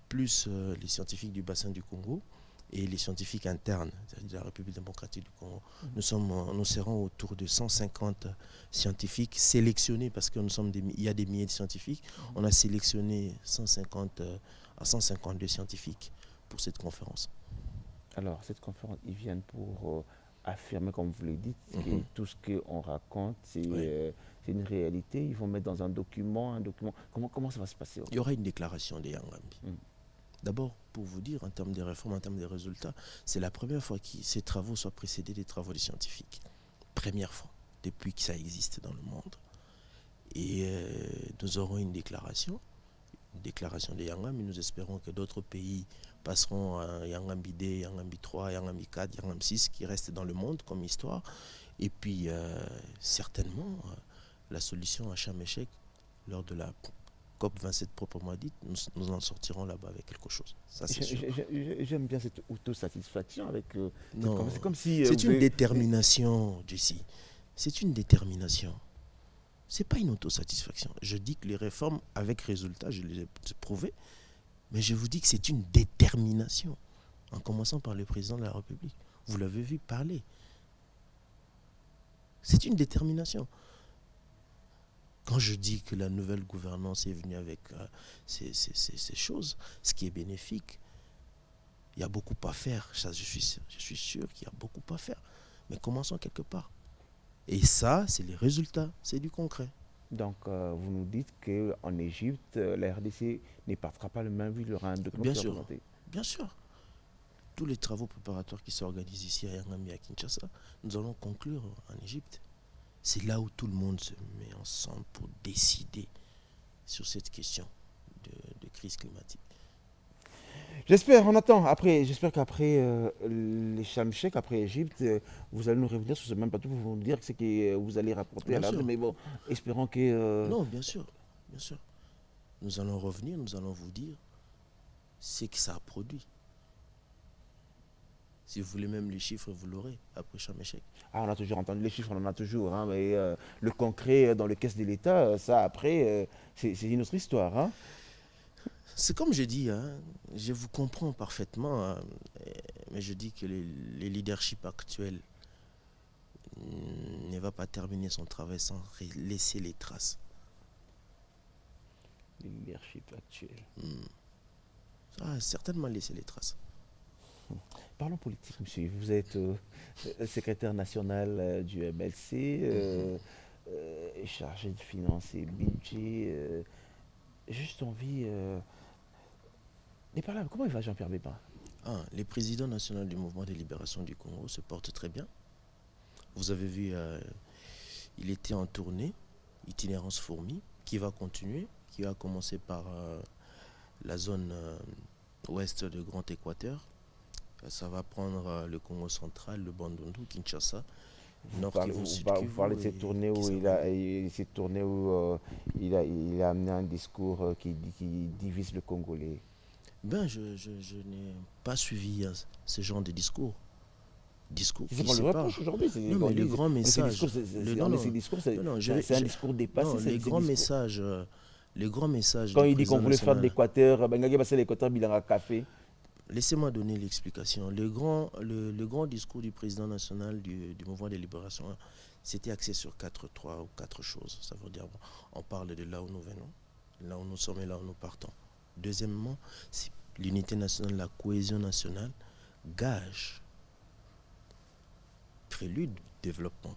plus les scientifiques du bassin du Congo et les scientifiques internes de la République démocratique du Congo. Nous serons autour de 150 scientifiques sélectionnés parce que il y a des milliers de scientifiques. On a sélectionné 150 à 152 scientifiques pour cette conférence. Alors, cette conférence, ils viennent pour affirmer, comme vous le dites, que tout ce qu'on raconte, c'est une réalité. Ils vont mettre dans un document. Comment ça va se passer? Il y aura une déclaration de Yangambi. D'abord, pour vous dire, en termes de réformes, en termes de résultats, c'est la première fois que ces travaux soient précédés des travaux des scientifiques. Première fois, depuis que ça existe dans le monde. Et nous aurons une déclaration de Yangambi. Nous espérons que d'autres pays passeront à Yangambi D, Yangambi 3, Yangambi 4, Yangambi 6, qui restent dans le monde comme histoire. Et puis, certainement, la solution à Chameshek, lors de la COP 27 proprement dite, nous en sortirons là-bas avec quelque chose. Ça, c'est sûr. J'aime bien cette autosatisfaction avec... Non, c'est comme si... c'est une détermination, Jessie. C'est une détermination. Ce n'est pas une autosatisfaction. Je dis que les réformes avec résultat, je les ai prouvées, mais je vous dis que c'est une détermination. En commençant par le président de la République. Vous l'avez vu parler. C'est une détermination. Quand je dis que la nouvelle gouvernance est venue avec ces choses, ce qui est bénéfique, il y a beaucoup à faire. Ça, je suis sûr qu'il y a beaucoup à faire. Mais commençons quelque part. Et ça, c'est les résultats, c'est du concret. Donc, vous nous dites qu'en Égypte, la RDC ne partira pas le même vu, il y aura un document Bien sûr, bien sûr. Tous les travaux préparatoires qui s'organisent ici à Yangami et à Kinshasa, nous allons conclure en Égypte. C'est là où tout le monde se met ensemble pour décider sur cette question de crise climatique. J'espère, on attend. J'espère qu'après les Sharm el-Sheikh, après Égypte, vous allez nous revenir sur ce même plateau pour nous dire ce que vous allez rapporter Bien à l'âge. sûr. Mais bon, espérons que... Non, bien sûr, bien sûr. Nous allons revenir, nous allons vous dire ce que ça a produit. Si vous voulez même les chiffres, vous l'aurez après Sharm el-Sheikh. Ah, on a toujours entendu les chiffres, on en a toujours. Hein, mais le concret dans les caisses de l'État, ça après, c'est une autre histoire. Hein. C'est comme je dis, hein, je vous comprends parfaitement, hein, mais je dis que le leadership actuel ne va pas terminer son travail sans laisser les traces. Le leadership actuel. Ça va certainement laisser les traces. Parlons politique, monsieur. Vous êtes secrétaire national du MLC, chargé de finances et budget. Juste envie... par là, comment il va Jean-Pierre Bemba? Le président national du mouvement de libération du Congo se porte très bien. Vous avez vu, il était en tournée, itinérance fourmi, qui va continuer, qui va commencer par la zone ouest de Grand Équateur. Ça va prendre le Congo central, le Bandundu, Kinshasa, Nord Kivu, Sud Kivu. Vous parlez de cette tournée où il a amené un discours qui divise le Congolais. Ben, je n'ai pas suivi ce genre de discours. C'est qu'on le reproche aujourd'hui. Non, mais le grand message. C'est un discours dépassé. Non, le grand message. Quand il dit qu'on voulait faire de l'Équateur, l'Équateur, Bilanga Café. Laissez-moi donner l'explication. Le grand discours du président national du mouvement de libération, c'était axé sur 3 ou 4 choses. Ça veut dire, on parle de là où nous venons, là où nous sommes et là où nous partons. Deuxièmement, c'est l'unité nationale, la cohésion nationale, gage, prélude, développement.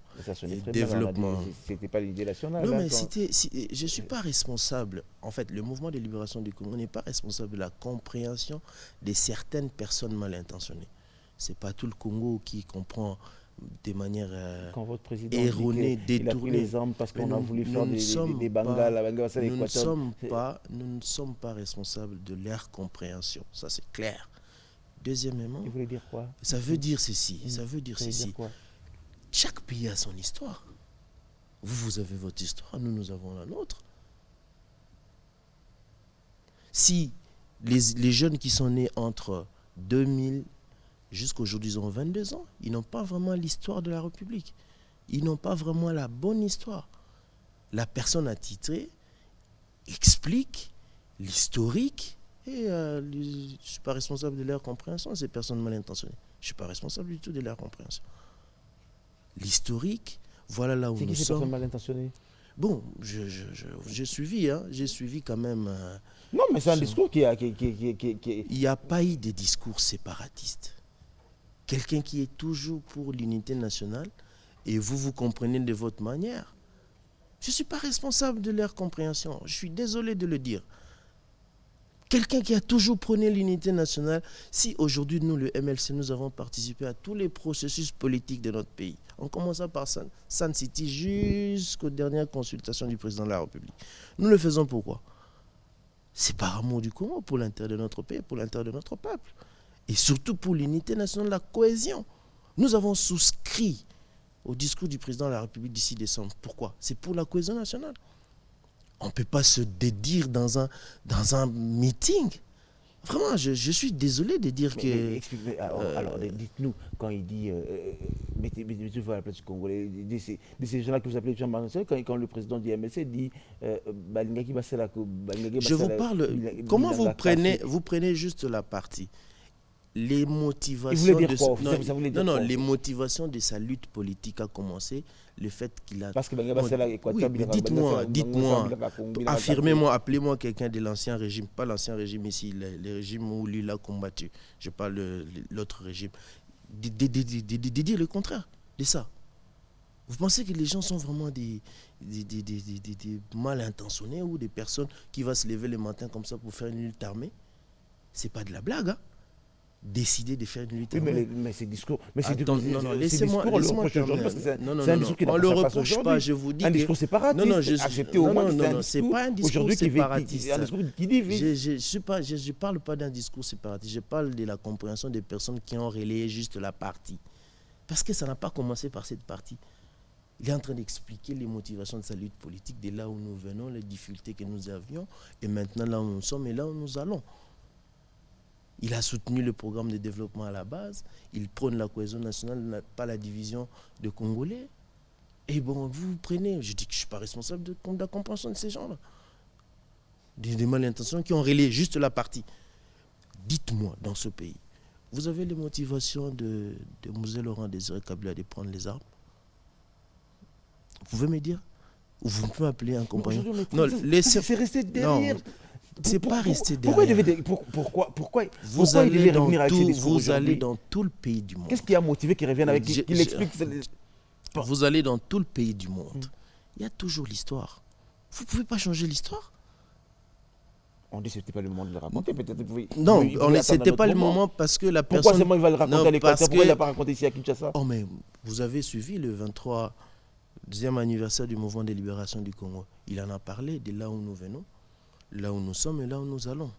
C'était pas l'idée nationale. Non, mais je ne suis pas responsable. En fait, le mouvement de libération du Congo n'est pas responsable de la compréhension de certaines personnes mal intentionnées. Ce n'est pas tout le Congo qui comprend de manière erronée, détournée. Il a pris les armes parce qu'on a voulu faire des Bengales. Nous ne sommes pas responsables de leur compréhension. Ça, c'est clair. Deuxièmement, il voulait dire quoi? Ça veut dire ceci. Ça veut dire ceci. Chaque pays a son histoire. Vous avez votre histoire, nous avons la nôtre. Si les jeunes qui sont nés entre 2000 jusqu'aujourd'hui, ils ont 22 ans, ils n'ont pas vraiment l'histoire de la République. Ils n'ont pas vraiment la bonne histoire. La personne attitrée explique l'historique et je ne suis pas responsable de leur compréhension, ces personnes mal intentionnées. Je ne suis pas responsable du tout de leur compréhension. L'historique, voilà là où nous sommes. Personnes mal intentionnées. Bon, j'ai suivi, hein, j'ai suivi quand même. Non, mais c'est un discours qui a... Il n'y a pas eu de discours séparatiste. Quelqu'un qui est toujours pour l'unité nationale et vous comprenez de votre manière. Je ne suis pas responsable de leur compréhension. Je suis désolé de le dire. Quelqu'un qui a toujours prôné l'unité nationale, si aujourd'hui nous, le MLC, nous avons participé à tous les processus politiques de notre pays, en commençant par Sun City jusqu'aux dernières consultations du président de la République. Nous le faisons pourquoi? C'est par amour du Congo, pour l'intérêt de notre pays, pour l'intérêt de notre peuple. Et surtout pour l'unité nationale, la cohésion. Nous avons souscrit au discours du président de la République d'ici décembre. Pourquoi? C'est pour la cohésion nationale. On ne peut pas se dédire dans un meeting. Vraiment, je suis désolé de dire que... Alors, dites-nous, quand il dit mettez-vous à la place du Congolais, de ces gens-là que vous appelez Jean Marcel, quand le président du MLC dit je vous parle, comment vous prenez juste la partie. Les motivations les motivations de sa lutte politique a commencé, le fait qu'il a... Parce que dites-moi, affirmez-moi, appelez-moi quelqu'un de l'ancien régime, pas l'ancien régime ici, le régime où lui l'a combattu, je parle de l'autre régime, de dire le contraire de ça. Vous pensez que les gens sont vraiment des mal intentionnés ou des personnes qui vont se lever le matin comme ça pour faire une lutte armée? C'est pas de la blague, hein? Décider de faire une lutte armée. Mais ces discours... laissez-moi terminer. C'est un discours qui on ne le reproche pas, je vous dis un discours séparatiste. Acceptez au moins non, c'est pas un discours séparatiste. Un discours qui divise. Je parle pas d'un discours séparatiste, je parle de la compréhension des personnes qui ont relayé juste la partie. Parce que ça n'a pas commencé par cette partie. Il est en train d'expliquer les motivations de sa lutte politique, de là où nous venons, les difficultés que nous avions, et maintenant là où nous sommes et là où nous allons. Il a soutenu le programme de développement à la base. Il prône la cohésion nationale, pas la division de Congolais. Et bon, vous prenez... Je dis que je ne suis pas responsable de la compréhension de ces gens-là. Des malintentions qui ont relayé juste la partie. Dites-moi, dans ce pays, vous avez les motivations de Mosé Laurent Désiré Kabila de prendre les armes? Vous pouvez me dire? Ou vous pouvez m'appeler un compagnon? Non, c'est resté derrière. C'est pas resté derrière. Pourquoi vous allez dans tout le pays du monde. Qu'est-ce qui a motivé qu'il revienne avec qu'il explique? Vous allez dans tout le pays du monde. Il y a toujours l'histoire. Vous ne pouvez pas changer l'histoire. On dit que ce n'était pas le moment de le raconter. Non, ce n'était pas le moment parce que la personne... Pourquoi seulement il va le raconter à l'Équateur? Pourquoi il ne l'a pas raconté ici à Kinshasa? Oh, mais vous avez suivi le 23e anniversaire du mouvement de libération du Congo. Il en a parlé de là où nous venons, là où nous sommes et là où nous allons.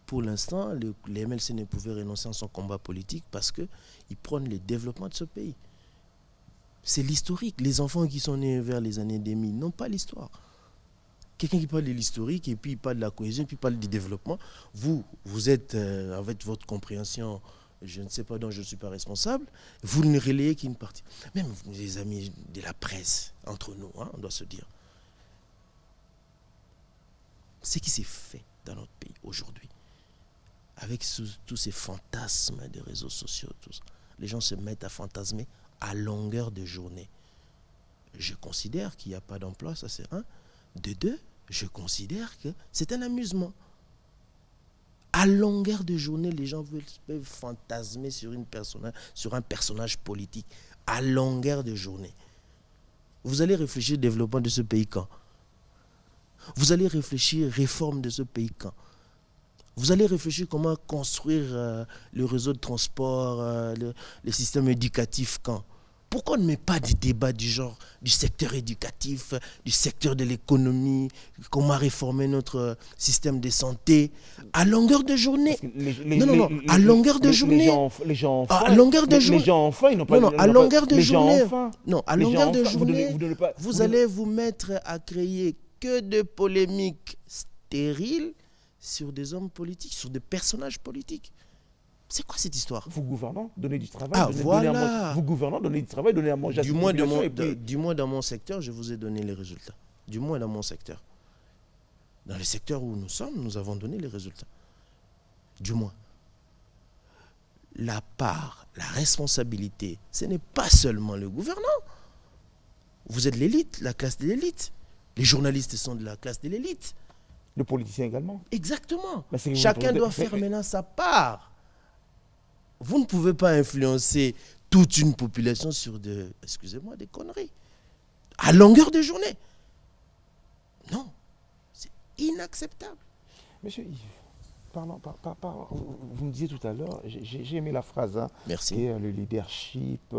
Pour l'instant, les MLC ne pouvaient renoncer à son combat politique parce qu'ils prônent le développement de ce pays. C'est l'historique. Les enfants qui sont nés vers les années 2000 n'ont pas l'histoire. Quelqu'un qui parle de l'historique et puis il parle de la cohésion, puis il parle du développement. Vous êtes, avec votre compréhension, je ne sais pas dont je ne suis pas responsable, vous ne relayez qu'une partie. Même les amis de la presse, entre nous, hein, on doit se dire. Ce qui s'est fait dans notre pays aujourd'hui, avec tous ces fantasmes des réseaux sociaux, tout ça, les gens se mettent à fantasmer à longueur de journée. Je considère qu'il n'y a pas d'emploi, ça c'est un. De deux, je considère que c'est un amusement. À longueur de journée, les gens peuvent fantasmer sur un personnage politique. À longueur de journée. Vous allez réfléchir au développement de ce pays quand? Vous allez réfléchir réforme de ce pays quand? Vous allez réfléchir comment construire le réseau de transport, le système éducatif quand? Pourquoi on ne met pas des débats du genre du secteur éducatif, du secteur de l'économie, comment réformer notre système de santé à longueur de journée? À longueur de journée. Les gens à longueur de journée. Les gens enfin, ils n'ont pas... à longueur de journée. Non, à longueur de journée. Vous allez vous mettre à créer que de polémiques stériles sur des hommes politiques, sur des personnages politiques. C'est quoi cette histoire? Vous gouvernant, donnez du travail. Voilà. Vous gouvernant, donnez du travail, donnez à manger à cette population. Du moins dans mon secteur, je vous ai donné les résultats. Du moins dans mon secteur. Dans le secteur où nous sommes, nous avons donné les résultats. Du moins. La part, la responsabilité, ce n'est pas seulement le gouvernant. Vous êtes l'élite, la classe de l'élite. Les journalistes sont de la classe de l'élite. Les politiciens également. Exactement. Chacun doit faire maintenant sa part. Vous ne pouvez pas influencer toute une population sur des conneries. À longueur de journée. Non. C'est inacceptable. Monsieur Yves, vous me disiez tout à l'heure, j'ai aimé la phrase. Hein, merci. Et, le leadership,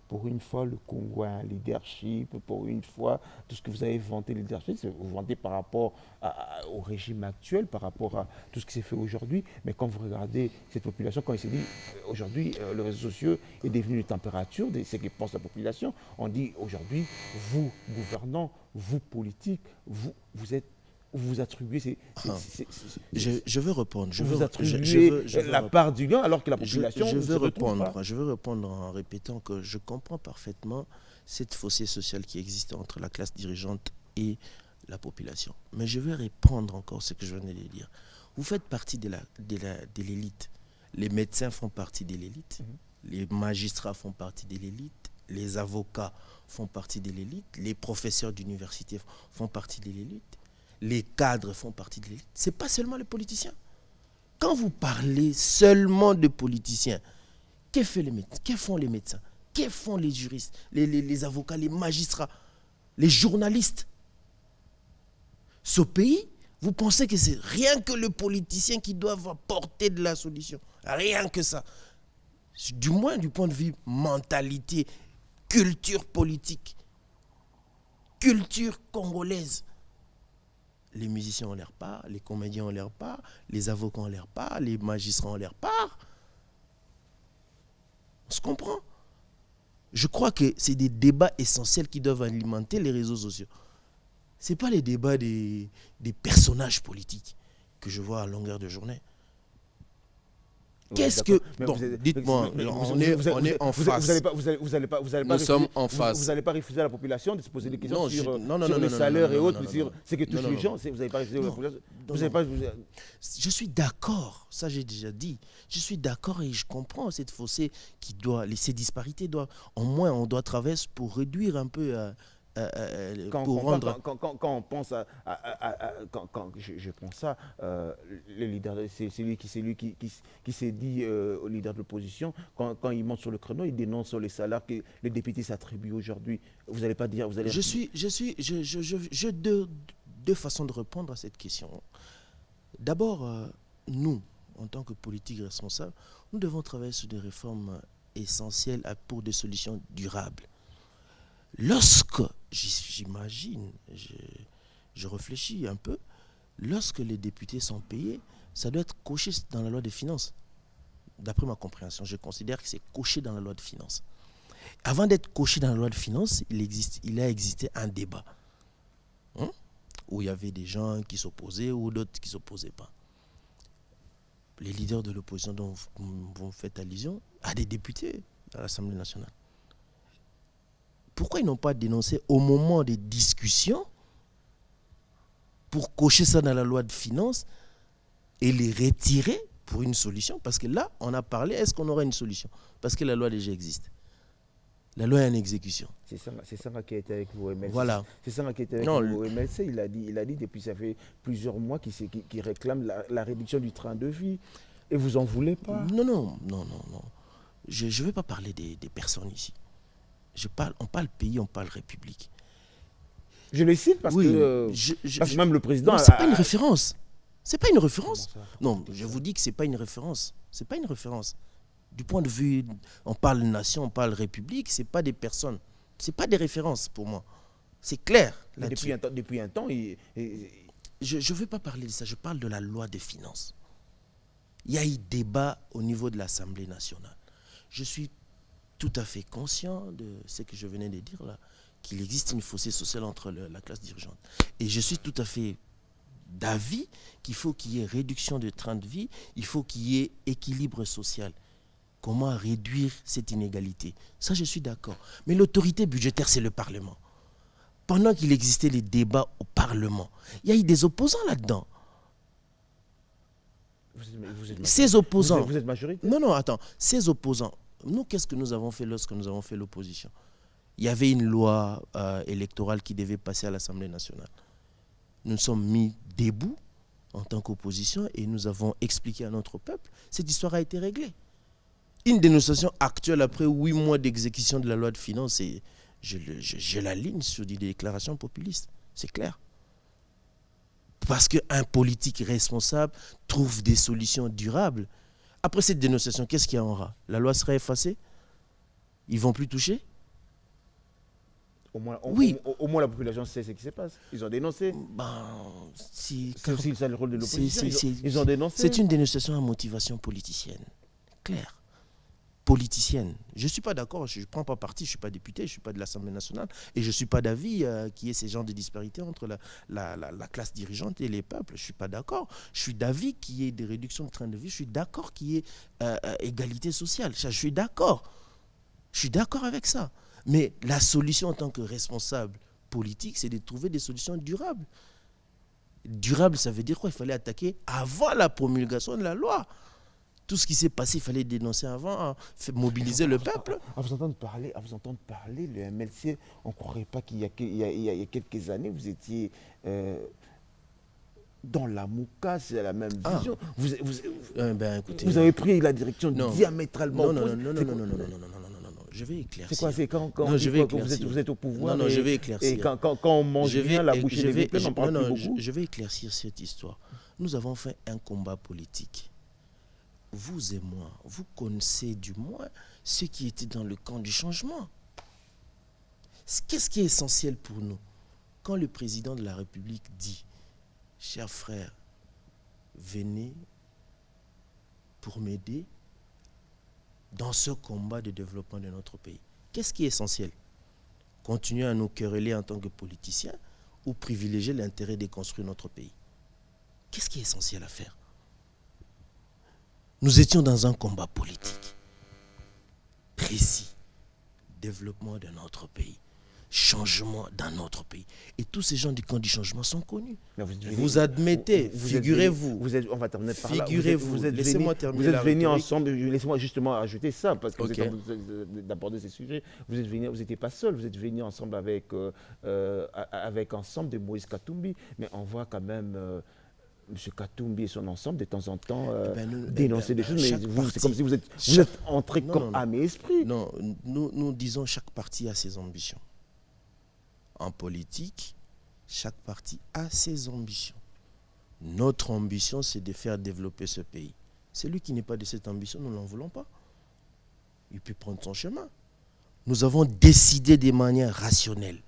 pour une fois, le Congo a un leadership, pour une fois, tout ce que vous avez vanté, le leadership, vous vantez par rapport au régime actuel, par rapport à tout ce qui s'est fait aujourd'hui. Mais quand vous regardez cette population, quand il s'est dit, aujourd'hui, les réseaux sociaux est devenu une température de ce que pense la population, on dit aujourd'hui, vous, gouvernants, vous, politiques, vous vous attribuez Je veux répondre. Vous attribuez la part du gain alors que la population je veux répondre en répétant que je comprends parfaitement cette fossé sociale qui existe entre la classe dirigeante et la population. Mais je vais répondre encore ce que je venais de dire. Vous faites partie de l'élite. Les médecins font partie de l'élite. Les magistrats font partie de l'élite. Les avocats font partie de l'élite. Les professeurs d'université font partie de l'élite. Les cadres font partie de l'élite. Ce n'est pas seulement les politiciens. Quand vous parlez seulement de politiciens, que font les médecins? Que font les juristes, les avocats, les magistrats, les journalistes? Ce pays, vous pensez que c'est rien que le politicien qui doit apporter de la solution? Rien que ça. Du moins du point de vue mentalité, culture politique, culture congolaise. Les musiciens ont leur part, les comédiens ont leur part, les avocats ont leur part, les magistrats ont leur part. On se comprend? Je crois que c'est des débats essentiels qui doivent alimenter les réseaux sociaux. Ce n'est pas les débats des personnages politiques que je vois à longueur de journée. Qu'est-ce que... Bon, dites-moi, on est en face. Nous sommes en face. Vous n'allez pas refuser à la population de se poser des questions sur les salaires et autres, sur ce que touche les gens. Vous n'allez pas refuser à la population. Je suis d'accord, ça j'ai déjà dit. Je suis d'accord et je comprends cette fossé qui doit... Ces disparités doivent... Au moins, on doit traverser pour réduire un peu... Quand on pense quand je pense ça, le leader, c'est lui qui s'est dit au leader de l'opposition, quand il monte sur le créneau, il dénonce les salaires que les députés s'attribuent aujourd'hui. Vous n'allez pas dire... J'ai deux façons de répondre à cette question. D'abord, nous, en tant que politiques responsables, nous devons travailler sur des réformes essentielles pour des solutions durables. Lorsque, j'imagine, je réfléchis un peu, lorsque les députés sont payés, ça doit être coché dans la loi des finances. D'après ma compréhension, je considère que c'est coché dans la loi de finances. Avant d'être coché dans la loi de finances, il a existé un débat où il y avait des gens qui s'opposaient ou d'autres qui ne s'opposaient pas. Les leaders de l'opposition dont vous faites allusion, à des députés à l'Assemblée nationale. Pourquoi ils n'ont pas dénoncé au moment des discussions pour cocher ça dans la loi de finances et les retirer pour une solution? Parce que là, on a parlé, est-ce qu'on aura une solution? Parce que la loi déjà existe. La loi est en exécution. C'est ça qui a été avec vous, MLC. Voilà. C'est ça qui a été avec vous, MLC. Il a dit depuis ça fait plusieurs mois qu'il réclame la réduction du train de vie. Et vous n'en voulez pas? Non. Je ne vais pas parler des personnes ici. On parle pays, on parle république. Je le cite parce que même le président... Ce n'est pas une référence. C'est pas une référence. Non, je vous dis que ce n'est pas une référence. Ce n'est pas une référence. Du point de vue, on parle nation, on parle république, ce n'est pas des personnes. Ce n'est pas des références pour moi. C'est clair. Depuis un temps, je ne veux pas parler de ça. Je parle de la loi des finances. Il y a eu débat au niveau de l'Assemblée nationale. Je suis tout à fait conscient de ce que je venais de dire là, qu'il existe une fossé sociale entre la classe dirigeante. Et je suis tout à fait d'avis qu'il faut qu'il y ait réduction de train de vie, il faut qu'il y ait équilibre social. Comment réduire cette inégalité? Ça, je suis d'accord. Mais l'autorité budgétaire, c'est le Parlement. Pendant qu'il existait les débats au Parlement, il y a eu des opposants là-dedans. Ces opposants... Vous êtes majoritaire? Non, attends. Ces opposants... Nous, qu'est-ce que nous avons fait lorsque nous avons fait l'opposition? Il y avait une loi électorale qui devait passer à l'Assemblée nationale. Nous nous sommes mis debout en tant qu'opposition et nous avons expliqué à notre peuple, cette histoire a été réglée. Une dénonciation actuelle après 8 mois d'exécution de la loi de finances, je l'aligne sur des déclarations populistes. C'est clair. Parce qu'un politique responsable trouve des solutions durables. Après cette dénonciation, qu'est-ce qu'il y aura? La loi sera effacée? Ils ne vont plus toucher? Au moins oui. Au moins la population sait ce qui se passe. Ils ont dénoncé. C'est aussi ça le rôle de l'opposition. Ils ont dénoncé. C'est une dénonciation à motivation politicienne. Claire. politicienne. Je ne suis pas d'accord, je ne prends pas parti, je ne suis pas député, je ne suis pas de l'Assemblée nationale et je ne suis pas d'avis qu'il y ait ces genres de disparités entre la classe dirigeante et les peuples. Je ne suis pas d'accord. Je suis d'avis qu'il y ait des réductions de train de vie. Je suis d'accord qu'il y ait égalité sociale. Ça, je suis d'accord. Je suis d'accord avec ça. Mais la solution en tant que responsable politique, c'est de trouver des solutions durables. Durable, ça veut dire quoi? Il fallait attaquer avant la promulgation de la loi. Tout ce qui s'est passé, il fallait dénoncer avant, mobiliser le peuple. À vous entendre parler, le MLC, on ne croirait pas qu'il y a quelques années, vous étiez dans la mouka, c'est la même vision. Écoutez, vous avez pris la direction diamétralement non, opposée. Je vais éclaircir. C'est quoi? C'est quand vous êtes au pouvoir je vais éclaircir. Et quand on mange bien, la bouche est pleine, on parle plus beaucoup. Je vais éclaircir cette histoire. Nous avons fait un combat politique. Vous et moi, vous connaissez du moins ceux qui étaient dans le camp du changement. Qu'est-ce qui est essentiel pour nous? Quand le président de la République dit, chers frères, venez pour m'aider dans ce combat de développement de notre pays. Qu'est-ce qui est essentiel? Continuer à nous quereller en tant que politiciens ou privilégier l'intérêt de construire notre pays? Qu'est-ce qui est essentiel à faire? Nous étions dans un combat politique précis. Développement de notre pays. Changement dans notre pays. Et tous ces gens du camp du changement sont connus. Vous admettez, figurez-vous. On va terminer par là. Figurez-vous. Laissez-moi terminer. Vous êtes venus ensemble, laissez-moi justement ajouter ça, parce que vous êtes d'aborder ces sujets. Vous n'étiez pas seul, vous êtes venus ensemble avec ensemble de Moïse Katumbi. Mais on voit quand même M. Katumbi et son ensemble, de temps en temps, dénoncer des choses, mais c'est comme si vous êtes entré comme âme et esprit. Non, nous disons chaque parti a ses ambitions. En politique, chaque parti a ses ambitions. Notre ambition, c'est de faire développer ce pays. Celui qui n'est pas de cette ambition, nous ne l'en voulons pas. Il peut prendre son chemin. Nous avons décidé de manière rationnelle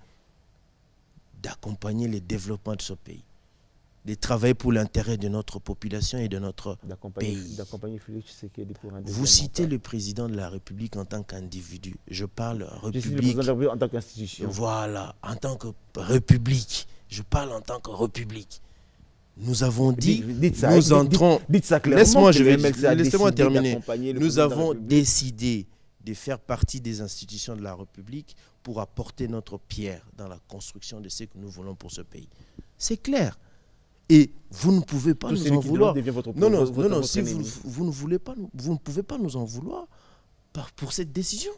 d'accompagner le développement de ce pays, de travailler pour l'intérêt de notre population et de notre pays. D'accompagner Félix Tshisekedi pour un Vous citez le président de la République en tant qu'individu. Je parle République. Je cite le président de la République en tant qu'institution. Voilà, en tant que République. Je parle en tant que République. Nous avons dit, nous entrons... Dites ça clairement. Laissez-moi terminer. Nous avons décidé de faire partie des institutions de la République pour apporter notre pierre dans la construction de ce que nous voulons pour ce pays. C'est clair. Et vous ne pouvez pas nous en vouloir. Non, si vous ne voulez pas, vous ne pouvez pas nous en vouloir pour cette décision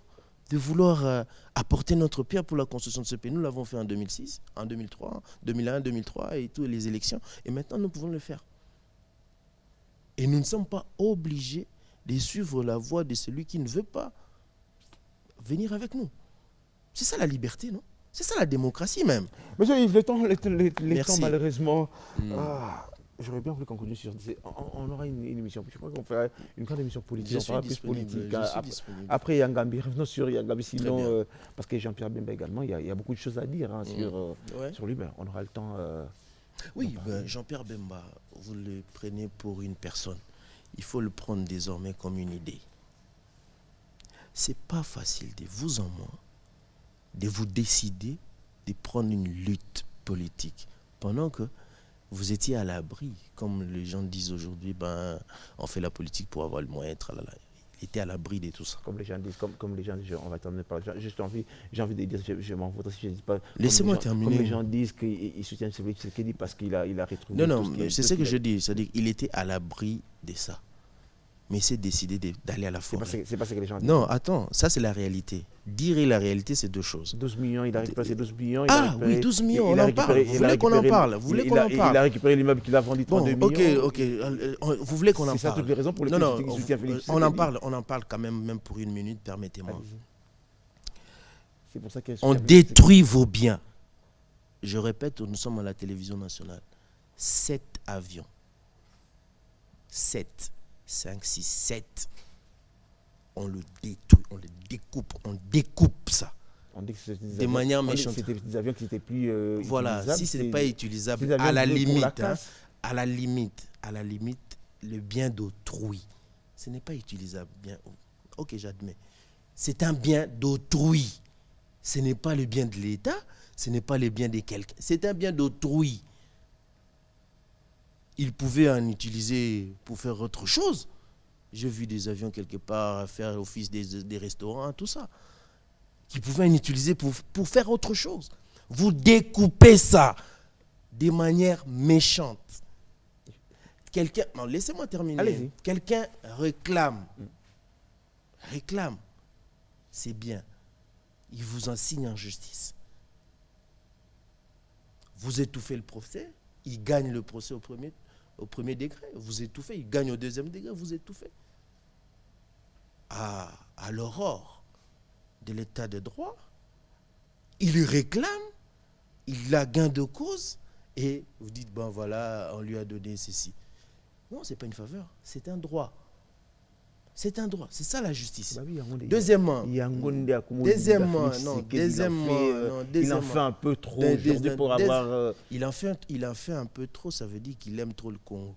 de vouloir apporter notre pierre pour la construction de ce pays. Nous l'avons fait en 2006, en 2003, 2001, 2003 et toutes les élections. Et maintenant, nous pouvons le faire. Et nous ne sommes pas obligés de suivre la voie de celui qui ne veut pas venir avec nous. C'est ça la liberté, non? C'est ça la démocratie même. Monsieur Yves, le temps malheureusement... J'aurais bien voulu qu'on continue sur... On aura une émission, je crois qu'on fera une grande émission politique. Je suis disponible. Après Yangambi, revenons sur Yangambi, sinon... parce que Jean-Pierre Bemba également, il y a beaucoup de choses à dire sur lui, mais on aura le temps... oui, Jean-Pierre Bemba, vous le prenez pour une personne. Il faut le prendre désormais comme une idée. C'est pas facile de vous en moi de vous décider de prendre une lutte politique pendant que vous étiez à l'abri, comme les gens disent aujourd'hui, on fait la politique pour avoir le moyen, tralala. Il était à l'abri de tout ça. Comme les gens disent, on va terminer par là. J'ai envie de dire, je m'en voudrais si je ne dis pas. Laissez-moi terminer. Comme les gens disent qu'ils soutiennent Félix Tshisekedi parce qu'il a retrouvé. Non, c'est ce que je dis. C'est-à-dire qu'il était à l'abri de ça. Mais c'est décidé d'aller à la forêt. C'est pas ce que les gens disent. Non, attends, ça c'est la réalité. Dire et la réalité, c'est deux choses. 12 millions, il a récupéré ces 12 millions. Oui, 12 millions, on en parle. Vous voulez qu'on en parle? Il a récupéré l'immeuble qu'il a vendu 32 millions. Ok. Vous voulez qu'on en parle? C'est ça toutes les raisons pour lesquelles il soutient Félix Tshisekedi. On en parle quand même pour une minute, permettez-moi. C'est pour ça on détruit vos biens. Je répète, nous sommes à la télévision nationale. 7 avions. 7. 5, 6, 7. On le détruit, on le découpe, on découpe ça. On dit que c'est de manière méchante. C'était des avions qui n'étaient plus voilà, si ce n'est pas utilisable, à la limite, le bien d'autrui, ce n'est pas utilisable. Bien, Ok, j'admets. C'est un bien d'autrui. Ce n'est pas le bien de l'État, ce n'est pas le bien de quelqu'un. C'est un bien d'autrui. Il pouvait en utiliser pour faire autre chose. J'ai vu des avions quelque part faire office des restaurants, tout ça. Qui pouvaient en utiliser pour faire autre chose. Vous découpez ça de manière méchante. Quelqu'un, non, laissez-moi terminer. Allez-y. Quelqu'un réclame. Réclame. C'est bien. Il vous en signe en justice. Vous étouffez le procès, il gagne le procès au premier degré. Vous étouffez, il gagne au deuxième degré, vous étouffez. À l'aurore de l'état de droit, il réclame, il a gain de cause, et vous dites, ben voilà, on lui a donné ceci. Non, ce n'est pas une faveur, c'est un droit. C'est un droit, c'est ça la justice. Bah oui, Deuxièmement, il en fait un peu trop aujourd'hui pour avoir... Il en fait un peu trop, ça veut dire qu'il aime trop le Congo.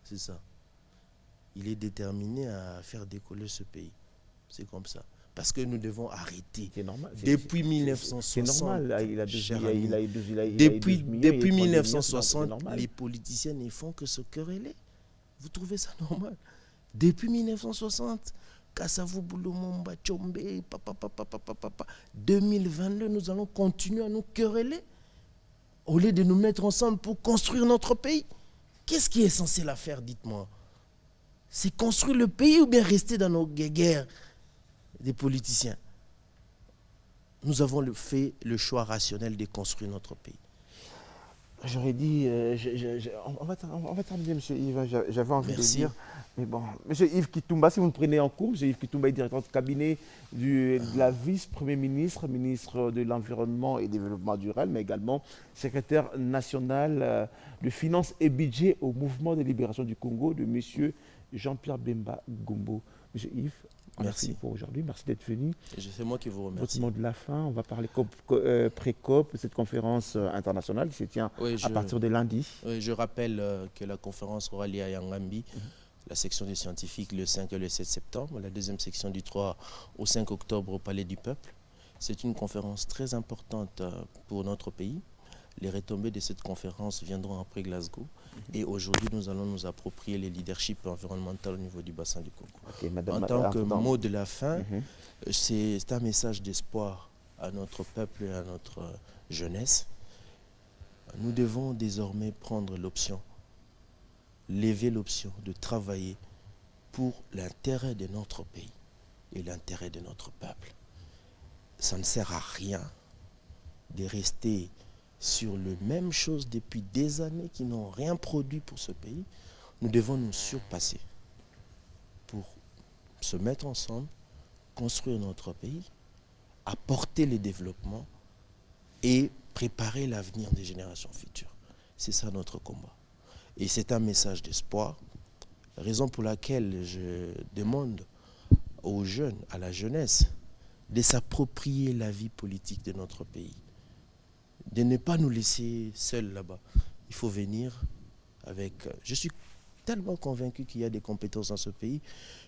C'est ça. Il est déterminé à faire décoller ce pays. C'est comme ça. Parce que nous devons arrêter. C'est normal. Depuis 1960. C'est normal. Depuis 1960, les politiciens ne font que se quereller. Vous trouvez ça normal? Depuis 1960, Kassavou, Boulomomba, Tchombe, 2022, nous allons continuer à nous quereller au lieu de nous mettre ensemble pour construire notre pays. Qu'est-ce qui est censé la faire, dites-moi? C'est construire le pays ou bien rester dans nos guerres des politiciens? Nous avons fait le choix rationnel de construire notre pays. J'aurais dit, on va terminer, M. Yves, j'avais envie de dire, mais bon, M. Yves Kitumba, si vous me prenez en cours, M. Yves Kitumba est directeur de cabinet de la vice-premier ministre, ministre de l'Environnement et du Développement durable, mais également secrétaire national de finances et budget au mouvement de libération du Congo de M. Jean-Pierre Bemba Gombo. M. Yves, merci pour aujourd'hui, merci d'être venu. C'est moi qui vous remercie. Votre mot de la fin, on va parler pré-COP, cette conférence internationale qui se tient à partir de lundi. Oui, je rappelle que la conférence aura lieu à Yangambi, la section des scientifiques le 5 et le 7 septembre, la deuxième section du 3 au 5 octobre au Palais du Peuple. C'est une conférence très importante pour notre pays. Les retombées de cette conférence viendront après Glasgow. Et aujourd'hui, nous allons nous approprier le leadership environnemental au niveau du bassin du Congo. Okay, en tant que mot de la fin, c'est un message d'espoir à notre peuple et à notre jeunesse. Nous devons désormais prendre l'option, lever l'option de travailler pour l'intérêt de notre pays et l'intérêt de notre peuple. Ça ne sert à rien de rester sur les mêmes choses depuis des années qui n'ont rien produit pour ce pays. Nous devons nous surpasser pour se mettre ensemble, construire notre pays, apporter le développement et préparer l'avenir des générations futures. C'est ça notre combat. Et c'est un message d'espoir, raison pour laquelle je demande aux jeunes, à la jeunesse, de s'approprier la vie politique de notre pays, de ne pas nous laisser seuls là-bas. Il faut venir avec... Je suis tellement convaincu qu'il y a des compétences dans ce pays.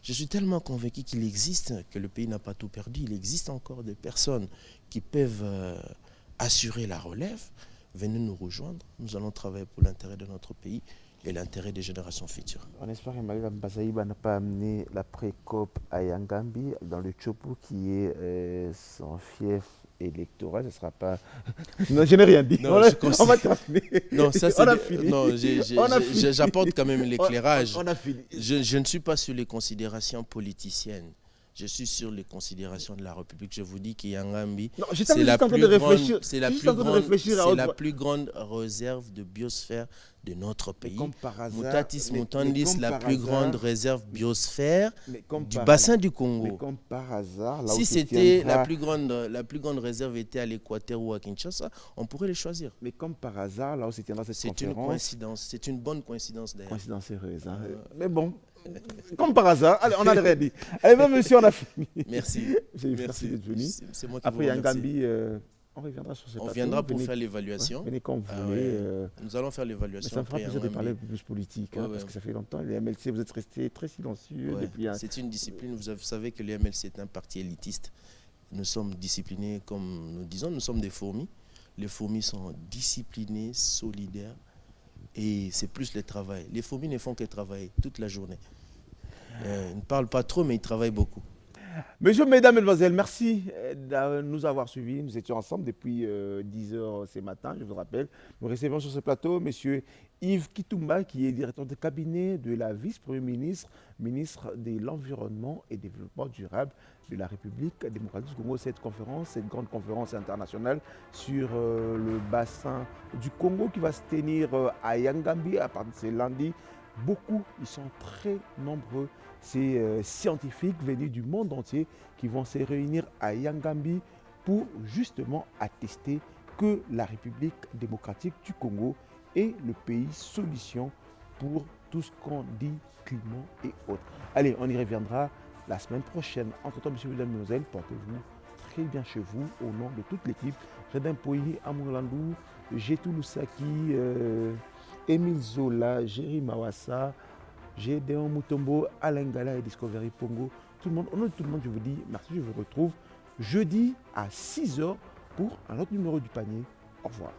Je suis tellement convaincu qu'il existe, que le pays n'a pas tout perdu. Il existe encore des personnes qui peuvent assurer la relève. Venez nous rejoindre. Nous allons travailler pour l'intérêt de notre pays et l'intérêt des générations futures. On espère que Marie Bazaïba n'a pas amené la pré-COP à Yangambi, dans le Chopo qui est son fief électoral. Ce ne sera pas... Non, je n'ai rien dit. Non, on va terminer. Non, ça c'est... On a fini. Non, j'apporte quand même l'éclairage. On a fini. Je ne suis pas sur les considérations politiciennes. Je suis sur les considérations de la République. Je vous dis qu'Yangambi, c'est la plus grande réserve de biosphère de notre pays. Moutatis Mutandis, la plus grande réserve biosphère du bassin du Congo. Mais comme par hasard, si c'était la plus grande réserve était à l'Équateur ou à Kinshasa, on pourrait les choisir. Mais comme par hasard, là où se tiendra cette conférence... C'est une coïncidence. C'est une bonne coïncidence d'ailleurs. Coïncidence heureuse. Hein. Mais bon... Comme par hasard, allez, on a rien dit. Allez, monsieur, on a fini. Merci. Merci d'être venu. C'est moi qui après vous remercie. Yangambi, On reviendra sur ce On plateau. viendra pour Venez- faire l'évaluation. Venez quand vous Ah voulez. ouais. Nous allons faire Mais l'évaluation. ça me fera après plaisir de un parler un MB. peu plus politique, Ouais, parce ouais. que ça fait longtemps. Les MLC, vous êtes restés très silencieux Ouais. depuis un... C'est une discipline. Vous savez que le MLC est un parti élitiste. Nous sommes disciplinés, comme nous disons, nous sommes des fourmis. Les fourmis sont disciplinées, solidaires, et c'est plus le travail. Les fourmis ne font que travailler toute la journée. Ils ne parlent pas trop, mais ils travaillent beaucoup. Messieurs, mesdames, mesdemoiselles, merci de nous avoir suivis. Nous étions ensemble depuis 10h ce matin, je vous rappelle. Nous recevons sur ce plateau monsieur Yves Kitoumba, qui est directeur de cabinet de la vice-premier ministre, ministre de l'Environnement et Développement durable de la République démocratique du Congo. Cette grande conférence internationale sur le bassin du Congo qui va se tenir à Yangambi à partir de ce lundi. Beaucoup, ils sont très nombreux, ces scientifiques venus du monde entier qui vont se réunir à Yangambi pour justement attester que la République démocratique du Congo est le pays solution pour tout ce qu'on dit climat et autres. Allez, on y reviendra la semaine prochaine. Entre-temps, messieurs, mesdames, mesdemoiselles, portez-vous très bien chez vous au nom de toute l'équipe. Jadin Poyi, Amourlandou, Jetou Lusaki, Émile Zola, Jerry Mawassa, Gédéon Mutombo, Alain Gala et Discovery Pongo. Tout le monde, au nom de tout le monde, je vous dis merci. Je vous retrouve jeudi à 6h pour un autre numéro du panier. Au revoir.